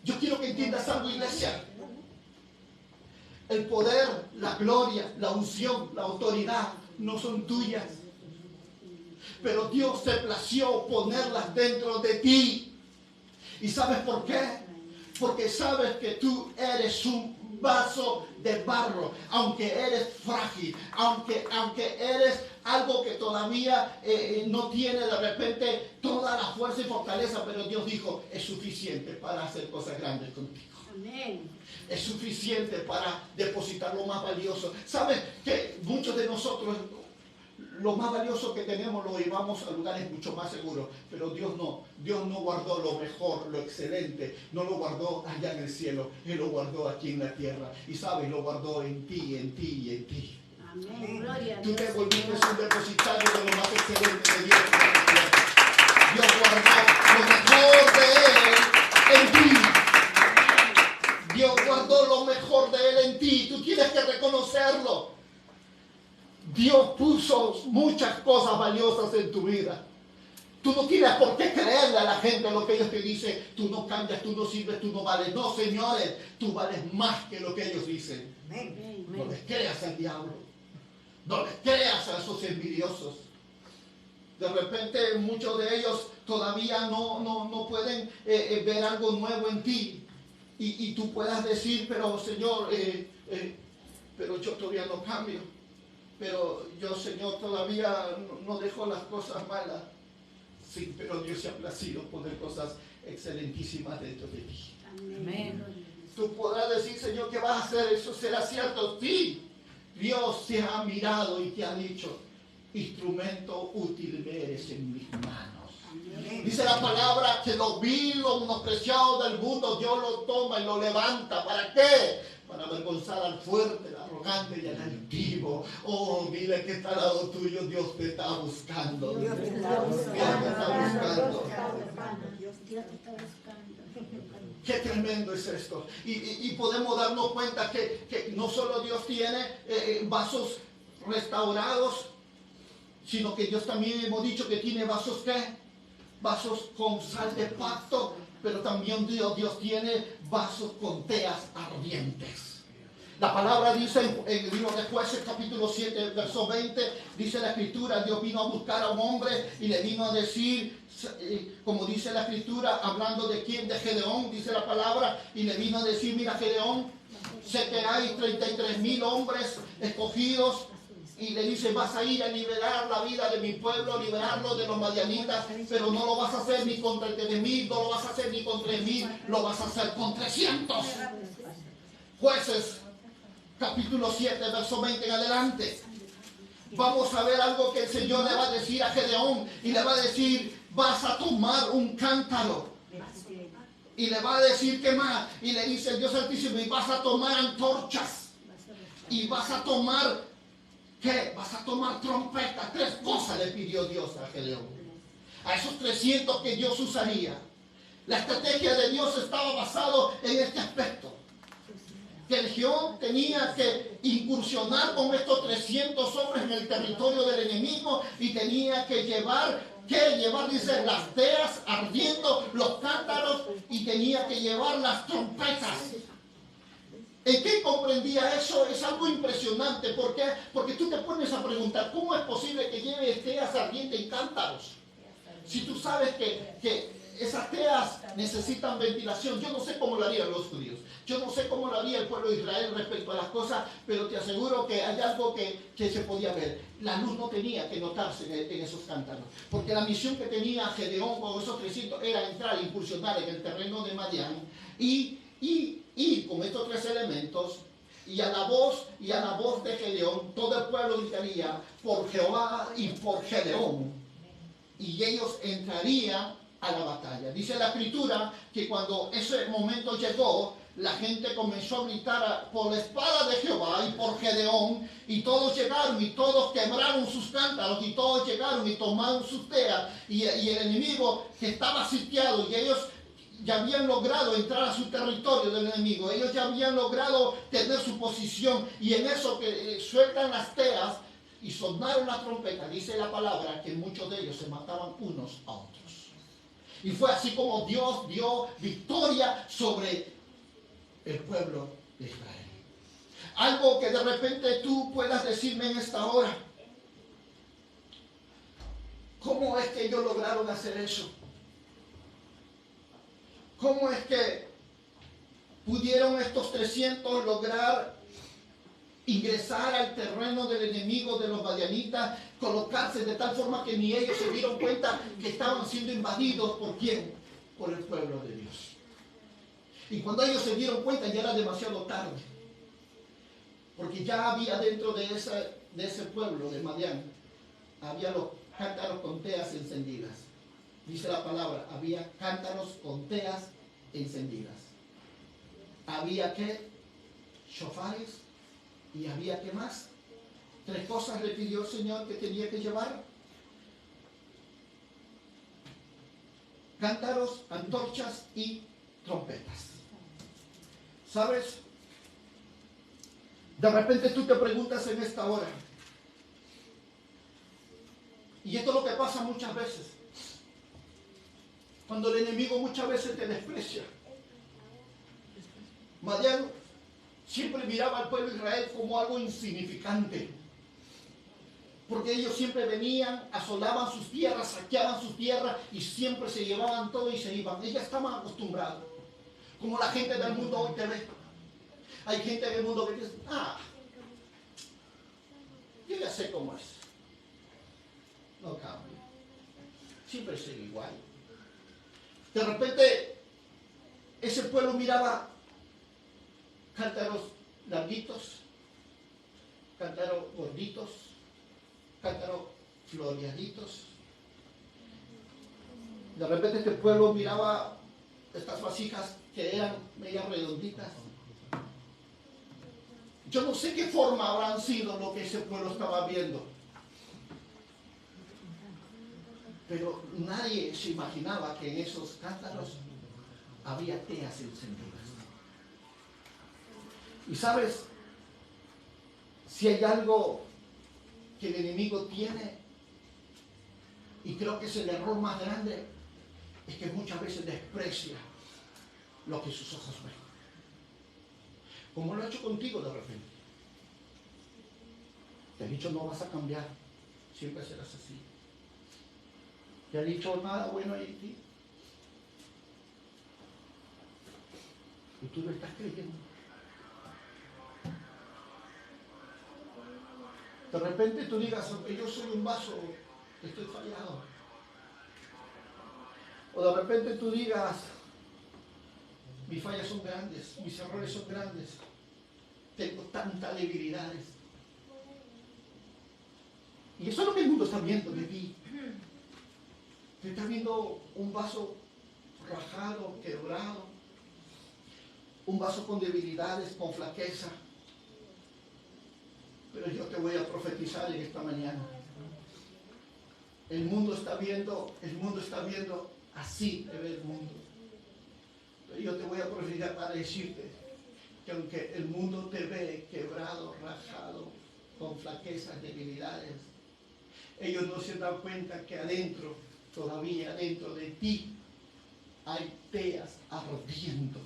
Yo quiero que entiendas algo, iglesia. El poder, la gloria, la unción, la autoridad no son tuyas, pero Dios se plació ponerlas dentro de ti. ¿Y sabes por qué? Porque sabes que tú eres un vaso de barro, aunque eres frágil, aunque eres algo que todavía no tiene de repente toda la fuerza y fortaleza, pero Dios dijo: es suficiente para hacer cosas grandes contigo. Amén. Es suficiente para depositar lo más valioso. ¿Sabes que muchos de nosotros lo más valioso que tenemos lo llevamos a lugares mucho más seguros? Pero Dios no guardó lo mejor, lo excelente, no lo guardó allá en el cielo, Él lo guardó aquí en la tierra. Y sabes, lo guardó en ti, en ti y en ti. Amén. Tú te volviste un depositario de lo más excelente de Dios. Dios guardó lo mejor de Él en ti. Dios guardó lo mejor de Él en ti. Tú tienes que reconocerlo. Dios puso muchas cosas valiosas en tu vida. Tú no tienes por qué creerle a la gente lo que ellos te dicen. Tú no cambias, tú no sirves, tú no vales. No, señores, tú vales más que lo que ellos dicen. No les creas al diablo. No les creas a esos envidiosos. De repente muchos de ellos todavía no pueden ver algo nuevo en ti. Y tú puedas decir, pero Señor, pero yo todavía no cambio. Pero yo, Señor, todavía no dejo las cosas malas. Sí, pero Dios se ha placido poner cosas excelentísimas dentro de ti. Amén. Tú podrás decir, Señor, ¿qué vas a hacer? ¿Eso será cierto? Sí. Dios te ha mirado y te ha dicho, instrumento útil eres en mis manos. Amén. Dice la palabra que lo vil, lo menospreciado del mundo, Dios lo toma y lo levanta. ¿Para qué? Para avergonzar al fuerte, al arrogante y al altivo. Oh, mire que está al lado tuyo, Dios te está buscando. Dios te está buscando. Dios te está buscando. Dios te está buscando. Qué tremendo es esto. Y podemos darnos cuenta que no solo Dios tiene vasos restaurados, sino que Dios también hemos dicho que tiene vasos, ¿qué? Vasos con sal de pacto, pero también Dios tiene vasos con teas ardientes. La palabra dice en el libro de Jueces, capítulo 7, verso 20, dice la escritura, Dios vino a buscar a un hombre y le vino a decir, como dice la escritura, hablando de quién, de Gedeón, dice la palabra, y le vino a decir, mira Gedeón, sé que hay 33,000 hombres escogidos, y le dice, vas a ir a liberar la vida de mi pueblo, liberarlo de los madianitas, pero no lo vas a hacer ni con 33,000, no lo vas a hacer ni con 3,000, lo vas a hacer con 300. Jueces, capítulo 7, verso 20 en adelante. Vamos a ver algo que el Señor le va a decir a Gedeón, y le va a decir, vas a tomar un cántaro. Y le va a decir, ¿qué más? Y le dice el Dios Altísimo, y vas a tomar antorchas. Y vas a tomar, ¿qué? Vas a tomar trompetas. 3 cosas le pidió Dios a Gedeón. A esos 300 que Dios usaría. La estrategia de Dios estaba basada en este aspecto. Que el Gedeón tenía que incursionar con estos 300 hombres en el territorio del enemigo y tenía que llevar, dice, las teas ardiendo, los cántaros, y tenía que llevar las trompetas. ¿En qué comprendía eso? Es algo impresionante. ¿Por qué? Porque tú te pones a preguntar, ¿cómo es posible que lleves teas ardientes y cántaros? Si tú sabes que esas teas necesitan ventilación. Yo no sé cómo lo harían los judíos. Yo no sé cómo lo haría el pueblo de Israel respecto a las cosas, pero te aseguro que hay algo que se podía ver. La luz no tenía que notarse en esos cántaros, porque la misión que tenía Gedeón con esos 300 era entrar, incursionar en el terreno de Madián y con estos 3 elementos, y a la voz de Gedeón, todo el pueblo gritaría por Jehová y por Gedeón, y ellos entrarían a la batalla. Dice la escritura que cuando ese momento llegó, la gente comenzó a gritar por la espada de Jehová y por Gedeón, y todos llegaron y todos quebraron sus cántaros, y todos llegaron y tomaron sus teas, y el enemigo que estaba sitiado, y ellos ya habían logrado entrar a su territorio del enemigo, ellos ya habían logrado tener su posición, y en eso que sueltan las teas y sonaron las trompetas, dice la palabra que muchos de ellos se mataban unos a otros. Y fue así como Dios dio victoria sobre el pueblo de Israel. Algo que de repente tú puedas decirme en esta hora, ¿cómo es que ellos lograron hacer eso? ¿Cómo es que pudieron estos 300 lograr ingresar al terreno del enemigo de los madianitas, colocarse de tal forma que ni ellos se dieron cuenta que estaban siendo invadidos? ¿Por quién? Por el pueblo de Dios. Y cuando ellos se dieron cuenta ya era demasiado tarde, porque ya había dentro de ese pueblo de Madián, había los cántaros con teas encendidas. Dice la palabra, había cántaros con teas encendidas. Había ¿qué? Shofares. Y había ¿qué más? 3 cosas le pidió el Señor que tenía que llevar: cántaros, antorchas y trompetas. ¿Sabes? De repente tú te preguntas en esta hora, y esto es lo que pasa muchas veces, cuando el enemigo muchas veces te desprecia. Madián siempre miraba al pueblo de Israel como algo insignificante, porque ellos siempre venían, asolaban sus tierras, saqueaban sus tierras y siempre se llevaban todo y se iban. Ellos estaban acostumbrados, como la gente del mundo hoy te ve. Hay gente del mundo que dice, yo ya sé cómo es, no cambia, siempre sigue igual. De repente ese pueblo miraba cántaros larguitos, cántaros gorditos, cántaros floreaditos. De repente este pueblo miraba estas vasijas que eran medio redonditas. Yo no sé qué forma habrán sido lo que ese pueblo estaba viendo, pero nadie se imaginaba que en esos cántaros había teas encendidas. Y sabes, si hay algo que el enemigo tiene, y creo que es el error más grande, es que muchas veces desprecia lo que sus ojos ven. Como lo ha hecho contigo de repente. Te ha dicho no vas a cambiar, siempre serás así. Te ha dicho nada bueno hay en ti. Y tú lo estás creyendo. De repente tú digas, yo soy un vaso, estoy fallado. O de repente tú digas, mis fallas son grandes, mis errores son grandes, tengo tantas debilidades. Y eso es lo que el mundo está viendo de ti. Te está viendo un vaso rajado, quebrado, un vaso con debilidades, con flaqueza. Pero yo te voy a profetizar en esta mañana. El mundo está viendo así te ve el mundo. Pero yo te voy a profetizar para decirte que aunque el mundo te ve quebrado, rajado, con flaquezas, debilidades, ellos no se dan cuenta que adentro, todavía dentro de ti, hay teas ardiendo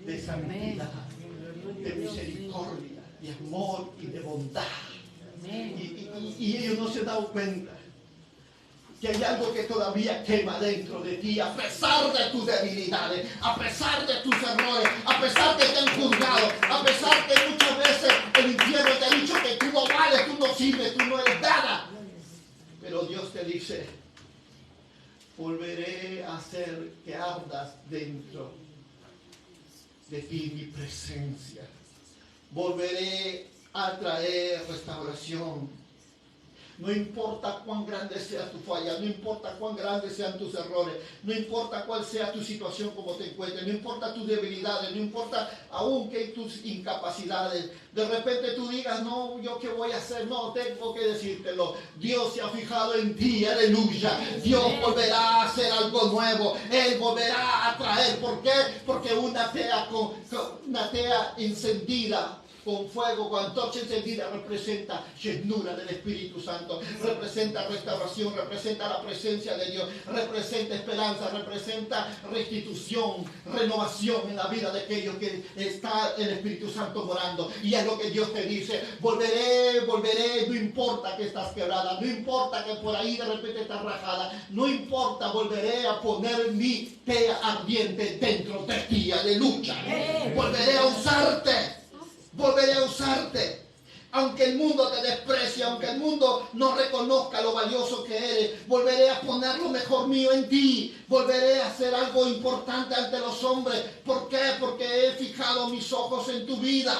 de santidad, de misericordia, de amor y de bondad. Y ellos no se han dado cuenta que hay algo que todavía quema dentro de ti, a pesar de tus debilidades, a pesar de tus errores, a pesar que te han juzgado, a pesar que muchas veces el infierno te ha dicho que tú no vales, tú no sirves, tú no eres nada. Pero Dios te dice, volveré a hacer que ardas dentro de ti mi presencia. Volveré a traer restauración. No importa cuán grande sea tu falla, no importa cuán grandes sean tus errores, no importa cuál sea tu situación como te encuentres, no importa tus debilidades, no importa aún que tus incapacidades. De repente tú digas, no, ¿yo qué voy a hacer? No, tengo que decírtelo. Dios se ha fijado en ti, aleluya. Dios volverá a hacer algo nuevo. Él volverá a traer. ¿Por qué? Porque una tea encendida con fuego, con antorcha encendida, representa llenura del Espíritu Santo, representa restauración, representa la presencia de Dios, representa esperanza, representa restitución, renovación en la vida de aquellos que está el Espíritu Santo morando. Y es lo que Dios te dice, volveré, no importa que estás quebrada, no importa que por ahí de repente estás rajada, no importa, volveré a poner mi tea ardiente dentro de ti, aleluya. Volveré a usarte. Volveré a usarte, aunque el mundo te desprecie, aunque el mundo no reconozca lo valioso que eres, volveré a poner lo mejor mío en ti, volveré a hacer algo importante ante los hombres. ¿Por qué? Porque he fijado mis ojos en tu vida.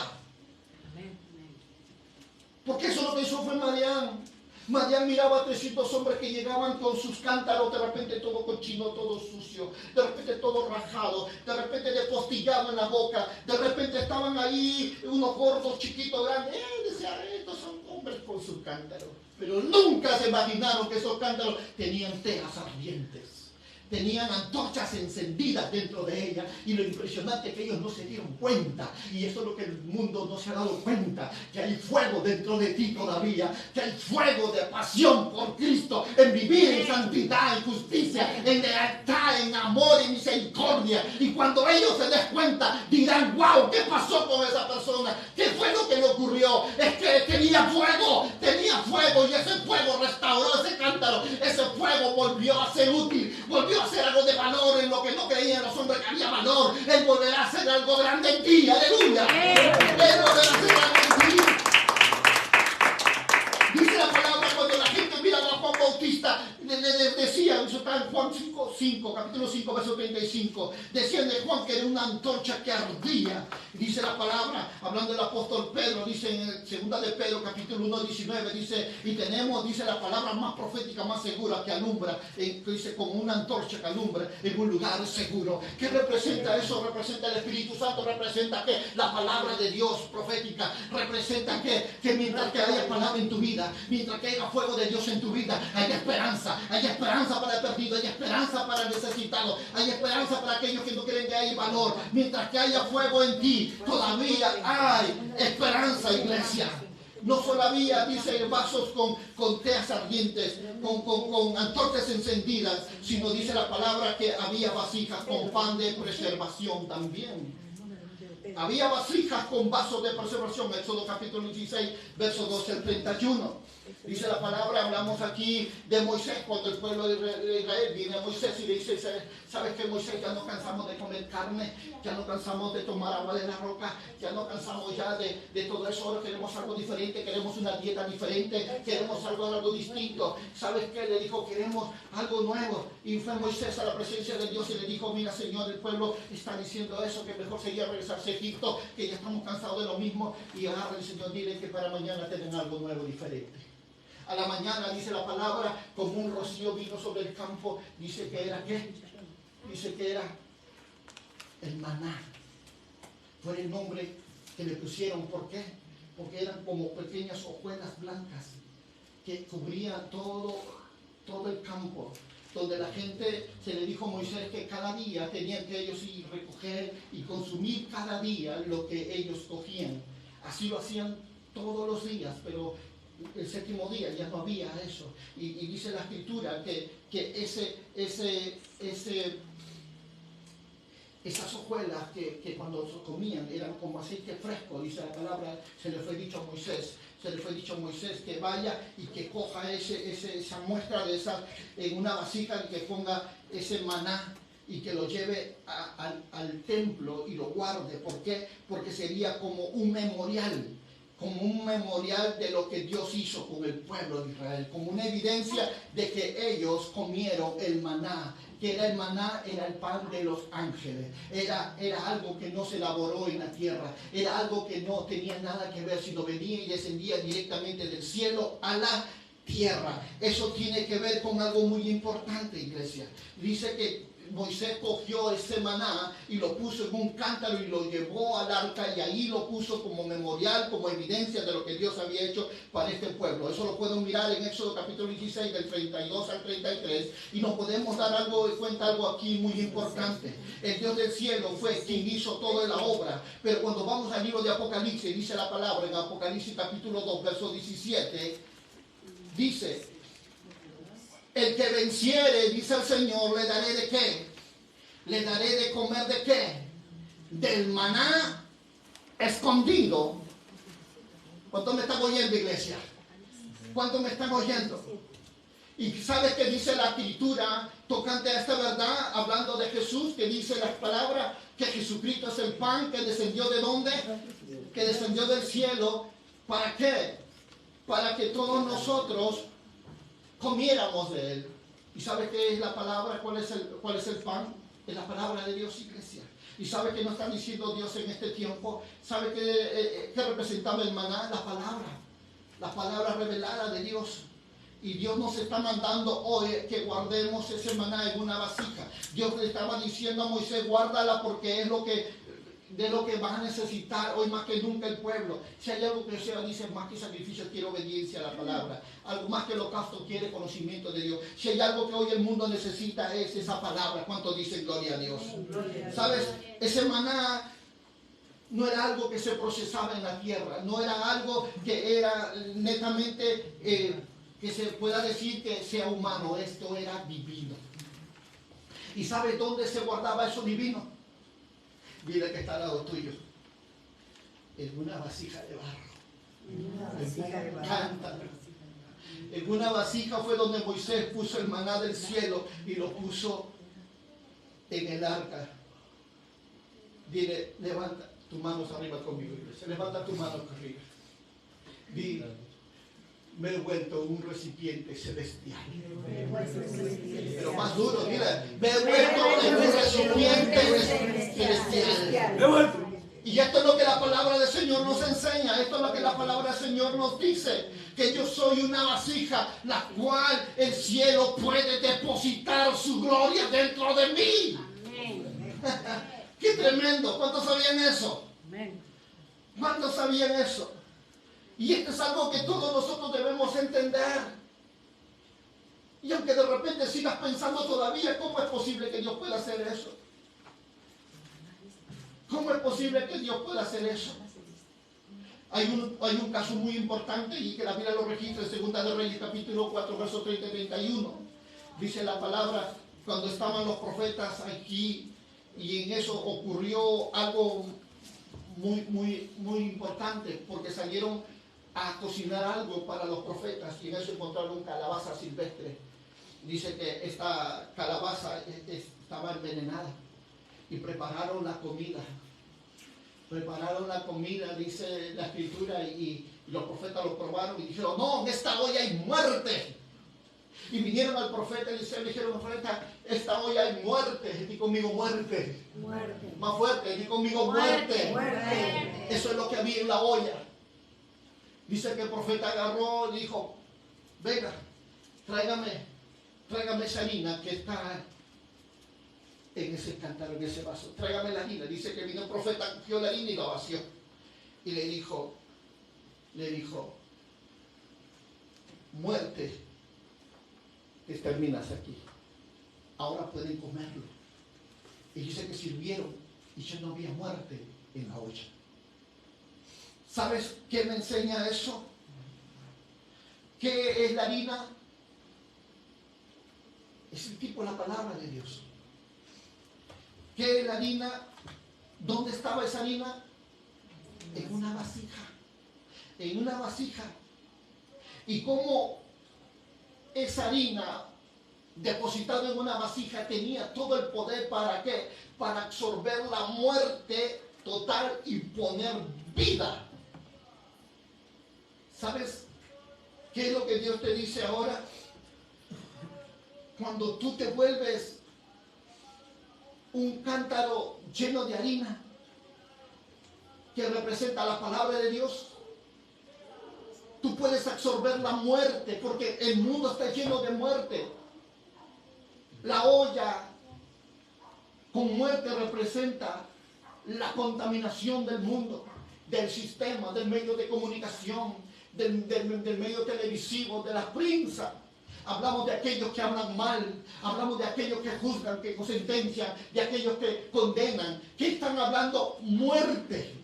Porque eso es lo que hizo fue Madián. Madián miraba a 300 hombres que llegaban con sus cántaros, de repente todo cochino, todo sucio, de repente todo rajado, de repente despostillado en la boca, de repente estaban ahí unos gordos, chiquitos, grandes. Decían, estos son hombres con sus cántaros. Pero nunca se imaginaron que esos cántaros tenían teas ardientes. tenían antorchas encendidas dentro de ella, y lo impresionante es que ellos no se dieron cuenta, y eso es lo que el mundo no se ha dado cuenta, que hay fuego dentro de ti todavía, que hay fuego de pasión por Cristo, en vivir en santidad, en justicia, en lealtad, en amor y misericordia. Y cuando ellos se den cuenta, dirán: wow, ¿qué pasó con esa persona? ¿Qué fue lo que le ocurrió? Es que tenía fuego, y ese fuego restauró ese cántaro, ese fuego volvió a ser útil, volvió a ser algo de valor en lo que no creían los hombres que había valor. Él volverá a ser algo grande en ti, aleluya. Él volverá a ser grande en ti. Dice la palabra, cuando la gente miraba a Juan Bautista, decía, eso está en Juan 5, capítulo 5, verso 35, decían de Juan que era una antorcha que ardía. Dice la palabra, hablando del apóstol Pedro, dice en el 2 de Pedro, capítulo 1, 19, dice, y tenemos, dice la palabra más profética, más segura, que alumbra, que dice, como una antorcha que alumbra en un lugar seguro. ¿Qué representa eso? Representa el Espíritu Santo, representa que la palabra de Dios profética, representa que mientras que haya palabra en tu vida, mientras que haya fuego de Dios en tu vida, hay esperanza para el perdido, hay esperanza para el necesitado, hay esperanza para aquellos que no creen que hay valor. Mientras que haya fuego en ti, todavía hay esperanza, iglesia. No solo había, dice, vasos con teas ardientes, con antorchas encendidas, sino dice la palabra que había vasijas con pan de preservación también. Había vasijas con vasos de preservación. Éxodo capítulo 16, verso 12 al 31. Dice la palabra, hablamos aquí de Moisés, cuando el pueblo de Israel viene a Moisés y le dice: ¿sabes qué, Moisés? Ya no cansamos de comer carne, ya no cansamos de tomar agua de la roca, ya no cansamos ya de todo eso, ahora queremos algo diferente, queremos una dieta diferente, queremos algo distinto. ¿Sabes qué? Le dijo: queremos algo nuevo. Y fue Moisés a la presencia de Dios y le dijo: mira, Señor, el pueblo está diciendo eso, que mejor sería regresarse a Egipto, que ya estamos cansados de lo mismo. Y agarra el Señor, dile que para mañana tienen algo nuevo, diferente. A la mañana, dice la palabra, como un rocío vino sobre el campo. Dice que era, ¿qué? Dice que era el maná. Fue el nombre que le pusieron. ¿Por qué? Porque eran como pequeñas hojuelas blancas que cubrían todo el campo, donde la gente, se le dijo a Moisés que cada día tenían que ellos ir a recoger y consumir cada día lo que ellos cogían. Así lo hacían todos los días, pero el séptimo día ya no había eso. Y dice la escritura que esas hojuelas que cuando comían eran como aceite fresco. Dice la palabra, se le fue dicho a Moisés que vaya y que coja esa muestra de esa en una vasija y que ponga ese maná y que lo lleve al templo y lo guarde. ¿Por qué? Porque sería como un memorial de lo que Dios hizo con el pueblo de Israel, como una evidencia de que ellos comieron el maná, que era el maná, era el pan de los ángeles, era algo que no se elaboró en la tierra, era algo que no tenía nada que ver, sino venía y descendía directamente del cielo a la tierra. Eso tiene que ver con algo muy importante, iglesia. Dice que Moisés cogió ese maná y lo puso en un cántaro y lo llevó al arca, y ahí lo puso como memorial, como evidencia de lo que Dios había hecho para este pueblo. Eso lo pueden mirar en Éxodo capítulo 16 del 32 al 33, y nos podemos dar cuenta algo aquí muy importante. El Dios del cielo fue quien hizo toda la obra, pero cuando vamos al libro de Apocalipsis, dice la palabra en Apocalipsis capítulo 2 verso 17, dice: el que venciere, dice el Señor, le daré de qué, le daré de comer de qué, del maná escondido. ¿Cuánto me están oyendo, iglesia? ¿Cuánto me están oyendo? Y sabes que dice la escritura tocante a esta verdad, hablando de Jesús, que dice las palabras que Jesucristo es el pan que descendió ¿de dónde? Que descendió del cielo. ¿Para qué? Para que todos nosotros comiéramos de él. ¿Y sabe qué es la palabra? ¿Cuál es el pan? Es la palabra de Dios, iglesia. ¿Y sabe qué nos está diciendo Dios en este tiempo? ¿Sabe qué representaba el maná? La palabra revelada de Dios. Y Dios nos está mandando hoy que guardemos ese maná en una vasija. Dios le estaba diciendo a Moisés: guárdala, porque es lo que de lo que van a necesitar hoy más que nunca el pueblo. Si hay algo que el Señor dice, más que sacrificio quiere obediencia a la palabra. Algo más que el holocausto quiere conocimiento de Dios. Si hay algo que hoy el mundo necesita es esa palabra. ¿Cuántos dicen gloria a Dios? ¿Sabes? Ese maná no era algo que se procesaba en la tierra. No era algo que era netamente que se pueda decir que sea humano. Esto era divino. ¿Y sabes dónde se guardaba eso divino? Dile que está al lado tuyo. En una vasija de barro. En un cántaro. En una vasija fue donde Moisés puso el maná del cielo y lo puso en el arca. Dile, levanta tus manos arriba conmigo, iglesia. Levanta tus manos arriba. Dile, me he vuelto un recipiente celestial. Pero más duro, mira, me he vuelto en un recipiente celestial. Y esto es lo que la palabra del Señor nos enseña. Esto es lo que la palabra del Señor nos dice. Que yo soy una vasija la cual el cielo puede depositar su gloria dentro de mí. Qué tremendo. ¿Cuántos sabían eso? ¿Cuántos sabían eso? Y esto es algo que todos nosotros debemos entender. Y aunque de repente sigas pensando todavía, ¿cómo es posible que Dios pueda hacer eso? ¿Cómo es posible que Dios pueda hacer eso? Hay un caso muy importante y que la Biblia lo registra en 2 de Reyes capítulo 4, versos 30 y 31. Dice la palabra, cuando estaban los profetas aquí, y en eso ocurrió algo muy importante, porque salieron a cocinar algo para los profetas y en eso encontraron calabaza silvestre. Dice que esta calabaza estaba envenenada y prepararon la comida. Dice la escritura, y los profetas lo probaron y dijeron, no, en esta olla hay muerte. Y vinieron al profeta y le dijeron, profeta, esta olla hay muerte. Di conmigo muerte. Muerte. Más fuerte, di conmigo muerte. Muerte. Eso es lo que había en la olla. Dice que el profeta agarró y dijo, venga, tráigame esa harina que está en ese cántaro, en ese vaso. Tráigame la harina. Dice que vino el profeta, cogió la harina y la vació. Y le dijo, muerte, que terminas aquí. Ahora pueden comerlo. Y dice que sirvieron y ya no había muerte en la olla. ¿Sabes qué me enseña eso? ¿Qué es la harina? Es el tipo de la palabra de Dios. ¿Qué es la harina? ¿Dónde estaba esa harina? En una vasija. En una vasija. Y cómo esa harina depositada en una vasija tenía todo el poder ¿para qué? Para absorber la muerte total y poner vida. ¿Sabes qué es lo que Dios te dice ahora? Cuando tú te vuelves un cántaro lleno de harina que representa la palabra de Dios, tú puedes absorber la muerte, porque el mundo está lleno de muerte. La olla con muerte representa la contaminación del mundo, del sistema, del medio de comunicación, del medio televisivo, de la prensa. Hablamos de aquellos que hablan mal, hablamos de aquellos que juzgan, que sentencian, de aquellos que condenan, que están hablando muerte.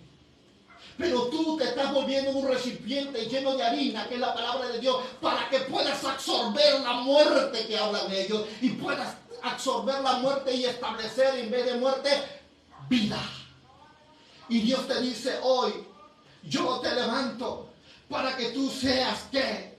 Pero tú te estás volviendo un recipiente lleno de harina, que es la palabra de Dios, para que puedas absorber la muerte que hablan ellos y puedas absorber la muerte y establecer en vez de muerte, vida. Y Dios te dice hoy, yo te levanto para que tú seas ¿qué?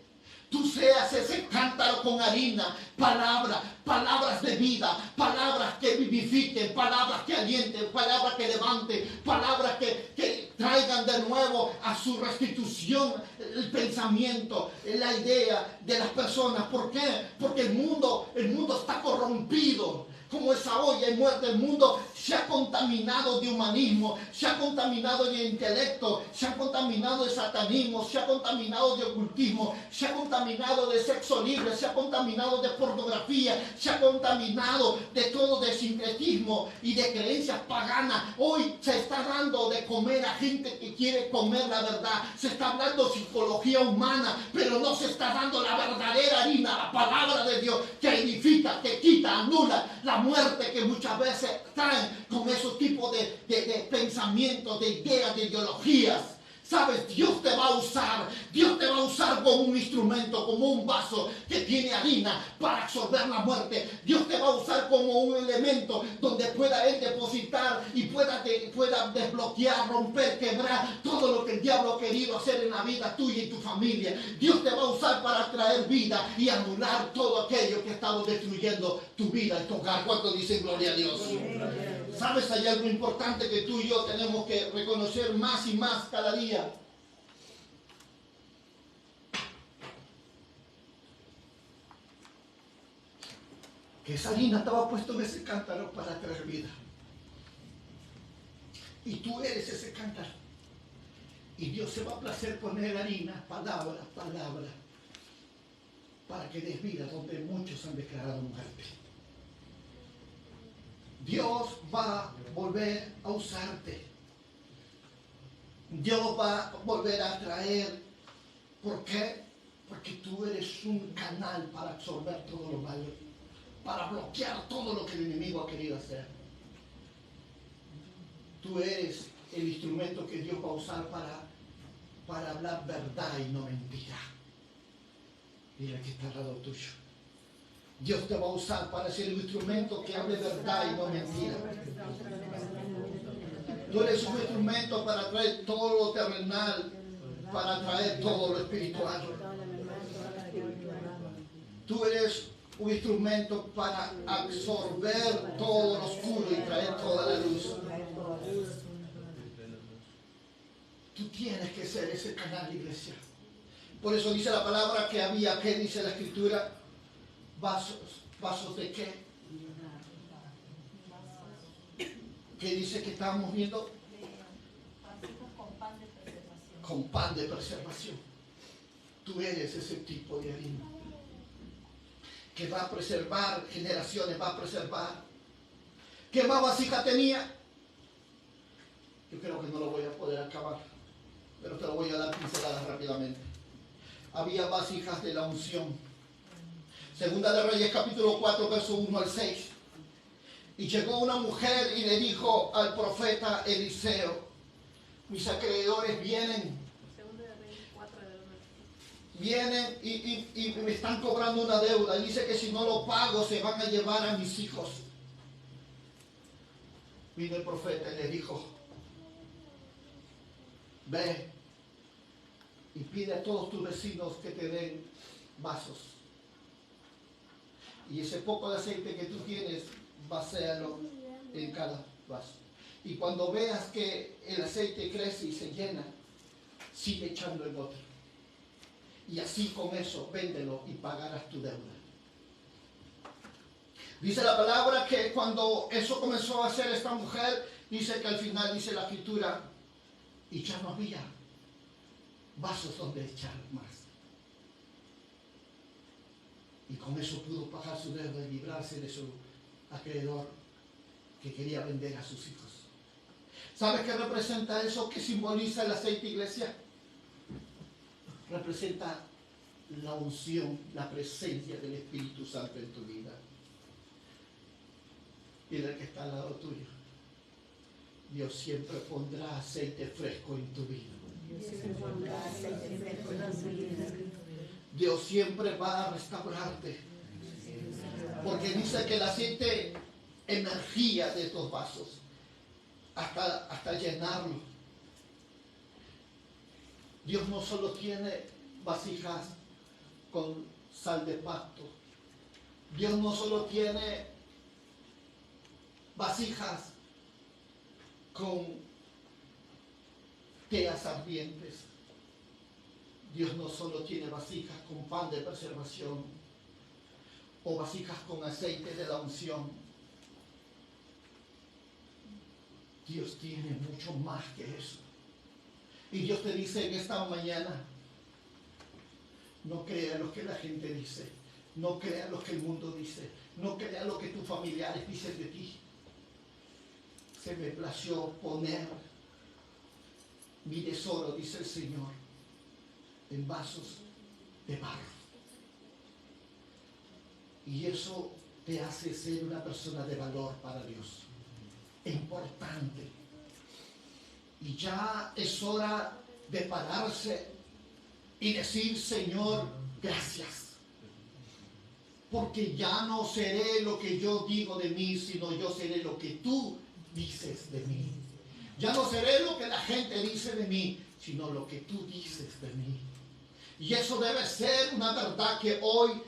Tú seas ese cántaro con harina, palabras de vida, palabras que vivifiquen, palabras que alienten, palabras que levanten, palabras que traigan de nuevo a su restitución el pensamiento, la idea de las personas. ¿Por qué? Porque el mundo está corrompido. Como esa olla hay muerte, el mundo se ha contaminado de humanismo, se ha contaminado de intelecto, se ha contaminado de satanismo, se ha contaminado de ocultismo, se ha contaminado de sexo libre, se ha contaminado de pornografía, se ha contaminado de todo de sincretismo y de creencias paganas. Hoy se está dando de comer a gente que quiere comer la verdad. Se está hablando psicología humana, pero no se está dando la verdadera harina, la palabra de Dios, que edifica, que quita, anula la muerte que muchas veces traen con esos tipos de pensamientos, de ideas, de ideologías. Sabes, Dios te va a usar como un instrumento, como un vaso que tiene harina para absorber la muerte. Dios te va a usar como un elemento donde pueda Él depositar y pueda desbloquear, romper, quebrar todo lo que el diablo ha querido hacer en la vida tuya y tu familia. Dios te va a usar para traer vida y anular todo aquello que ha estado destruyendo tu vida y tu hogar. ¿Cuántos dicen gloria a Dios? ¿Sabes? Hay algo importante que tú y yo tenemos que reconocer más y más cada día. Que esa harina estaba puesta en ese cántaro para traer vida. Y tú eres ese cántaro. Y Dios se va a placer poner harina, palabra, para que des vida donde muchos han declarado muerte. Dios va a volver a usarte. Dios va a volver a traer. ¿Por qué? Porque tú eres un canal para absorber todo lo malo, para bloquear todo lo que el enemigo ha querido hacer. Tú eres el instrumento que Dios va a usar para hablar verdad y no mentira. Mira que está al lado tuyo. Dios te va a usar para ser el instrumento que hable verdad y no mentira. Tú eres un instrumento para traer todo lo terrenal, para traer todo lo espiritual. Tú eres un instrumento para absorber todo lo oscuro y traer toda la luz. Tú tienes que ser ese canal, iglesia. Por eso dice la palabra que había, ¿qué dice la escritura? ¿Vasos de qué? ¿Qué dice que estábamos viendo? Con pan de preservación. Tú eres ese tipo de harina que va a preservar generaciones, va a preservar. ¿Qué más vasija tenía? Yo creo que no lo voy a poder acabar, pero te lo voy a dar pinceladas rápidamente. Había vasijas de la unción. Segunda de Reyes capítulo 4 verso 1 al 6. Y llegó una mujer y le dijo al profeta Eliseo: mis acreedores vienen y me están cobrando una deuda. Y dice que si no lo pago se van a llevar a mis hijos. Vino el profeta y le dijo: ve y pide a todos tus vecinos que te den vasos. Y ese poco de aceite que tú tienes, vacéalo en cada vaso. Y cuando veas que el aceite crece y se llena, sigue echando en otro. Y así con eso, véndelo y pagarás tu deuda. Dice la palabra que cuando eso comenzó a hacer esta mujer, dice que al final dice la escritura, y ya no había vasos donde echar más. Y con eso pudo pagar su deuda y librarse de su acreedor que quería vender a sus hijos. ¿Sabes qué representa eso? ¿Qué simboliza el aceite, iglesia? Representa la unción, la presencia del Espíritu Santo en tu vida. Y el que está al lado tuyo, Dios siempre pondrá aceite fresco en tu vida. Dios siempre va a restaurarte. Porque dice que el aceite emergía de estos vasos hasta llenarlo. Dios no solo tiene vasijas con sal de pasto. Dios no solo tiene vasijas con teas ardientes. Dios no solo tiene vasijas con pan de preservación o vasijas con aceite de la unción. Dios tiene mucho más que eso. Y Dios te dice en esta mañana, no creas lo que la gente dice, no creas lo que el mundo dice, no creas lo que tus familiares dicen de ti. Se me plació poner mi tesoro, dice el Señor, en vasos de barro. Y eso te hace ser una persona de valor para Dios. Importante. Y ya es hora de pararse y decir, Señor, gracias. Porque ya no seré lo que yo digo de mí, sino yo seré lo que tú dices de mí. Ya no seré lo que la gente dice de mí, sino lo que tú dices de mí. Y eso debe ser una verdad que hoy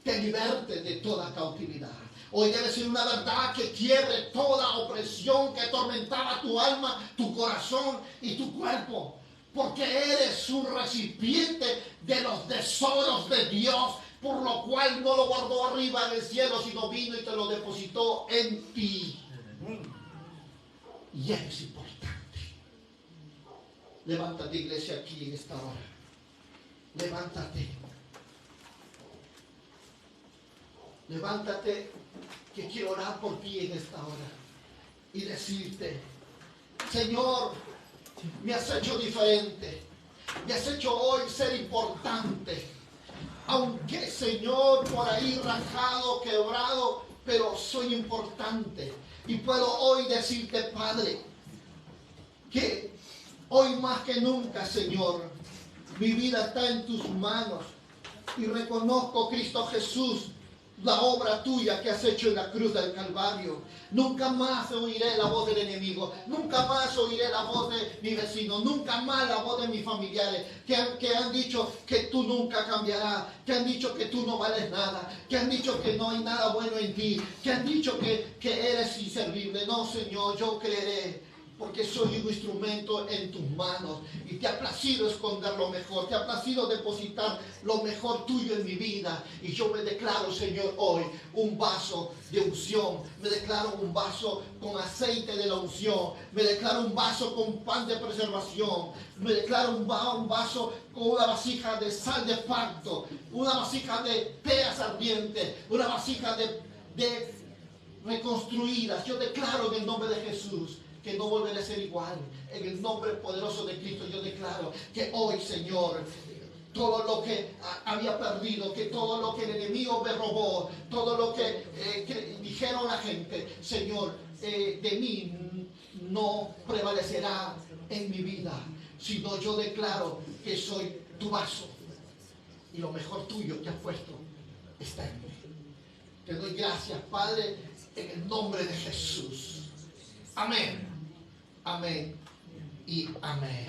te liberte de toda cautividad. Hoy debe ser una verdad que quiebre toda opresión que atormentaba tu alma, tu corazón y tu cuerpo. Porque eres un recipiente de los tesoros de Dios, por lo cual no lo guardó arriba en el cielo, sino vino y te lo depositó en ti. Y eres importante. Levántate, iglesia, aquí en esta hora. Levántate. Levántate, que quiero orar por ti en esta hora y decirte, Señor, me has hecho diferente, me has hecho hoy ser importante, aunque, Señor, por ahí rajado, quebrado, pero soy importante. Y puedo hoy decirte, Padre, que hoy más que nunca, Señor, mi vida está en tus manos y reconozco, Cristo Jesús, la obra tuya que has hecho en la cruz del Calvario. Nunca más oiré la voz del enemigo, nunca más oiré la voz de mi vecino, nunca más la voz de mis familiares que han dicho que tú nunca cambiarás, que han dicho que tú no vales nada, que han dicho que no hay nada bueno en ti, que han dicho que eres inservible. No, Señor, yo creeré, porque soy un instrumento en tus manos y te ha placido esconder lo mejor, te ha placido depositar lo mejor tuyo en mi vida. Y yo me declaro, Señor, hoy un vaso de unción, me declaro un vaso con aceite de la unción, me declaro un vaso con pan de preservación, me declaro un vaso con una vasija de sal de pacto, una vasija de peras ardientes, una vasija de reconstruidas. Yo declaro en el nombre de Jesús que no volveré a ser igual. En el nombre poderoso de Cristo yo declaro que hoy, Señor, todo lo que había perdido, que todo lo que el enemigo me robó, todo lo que dijeron la gente, Señor, de mí no prevalecerá en mi vida, sino yo declaro que soy tu vaso y lo mejor tuyo que has puesto está en mí. Te doy gracias, Padre, en el nombre de Jesús. Amén. Amén y amén.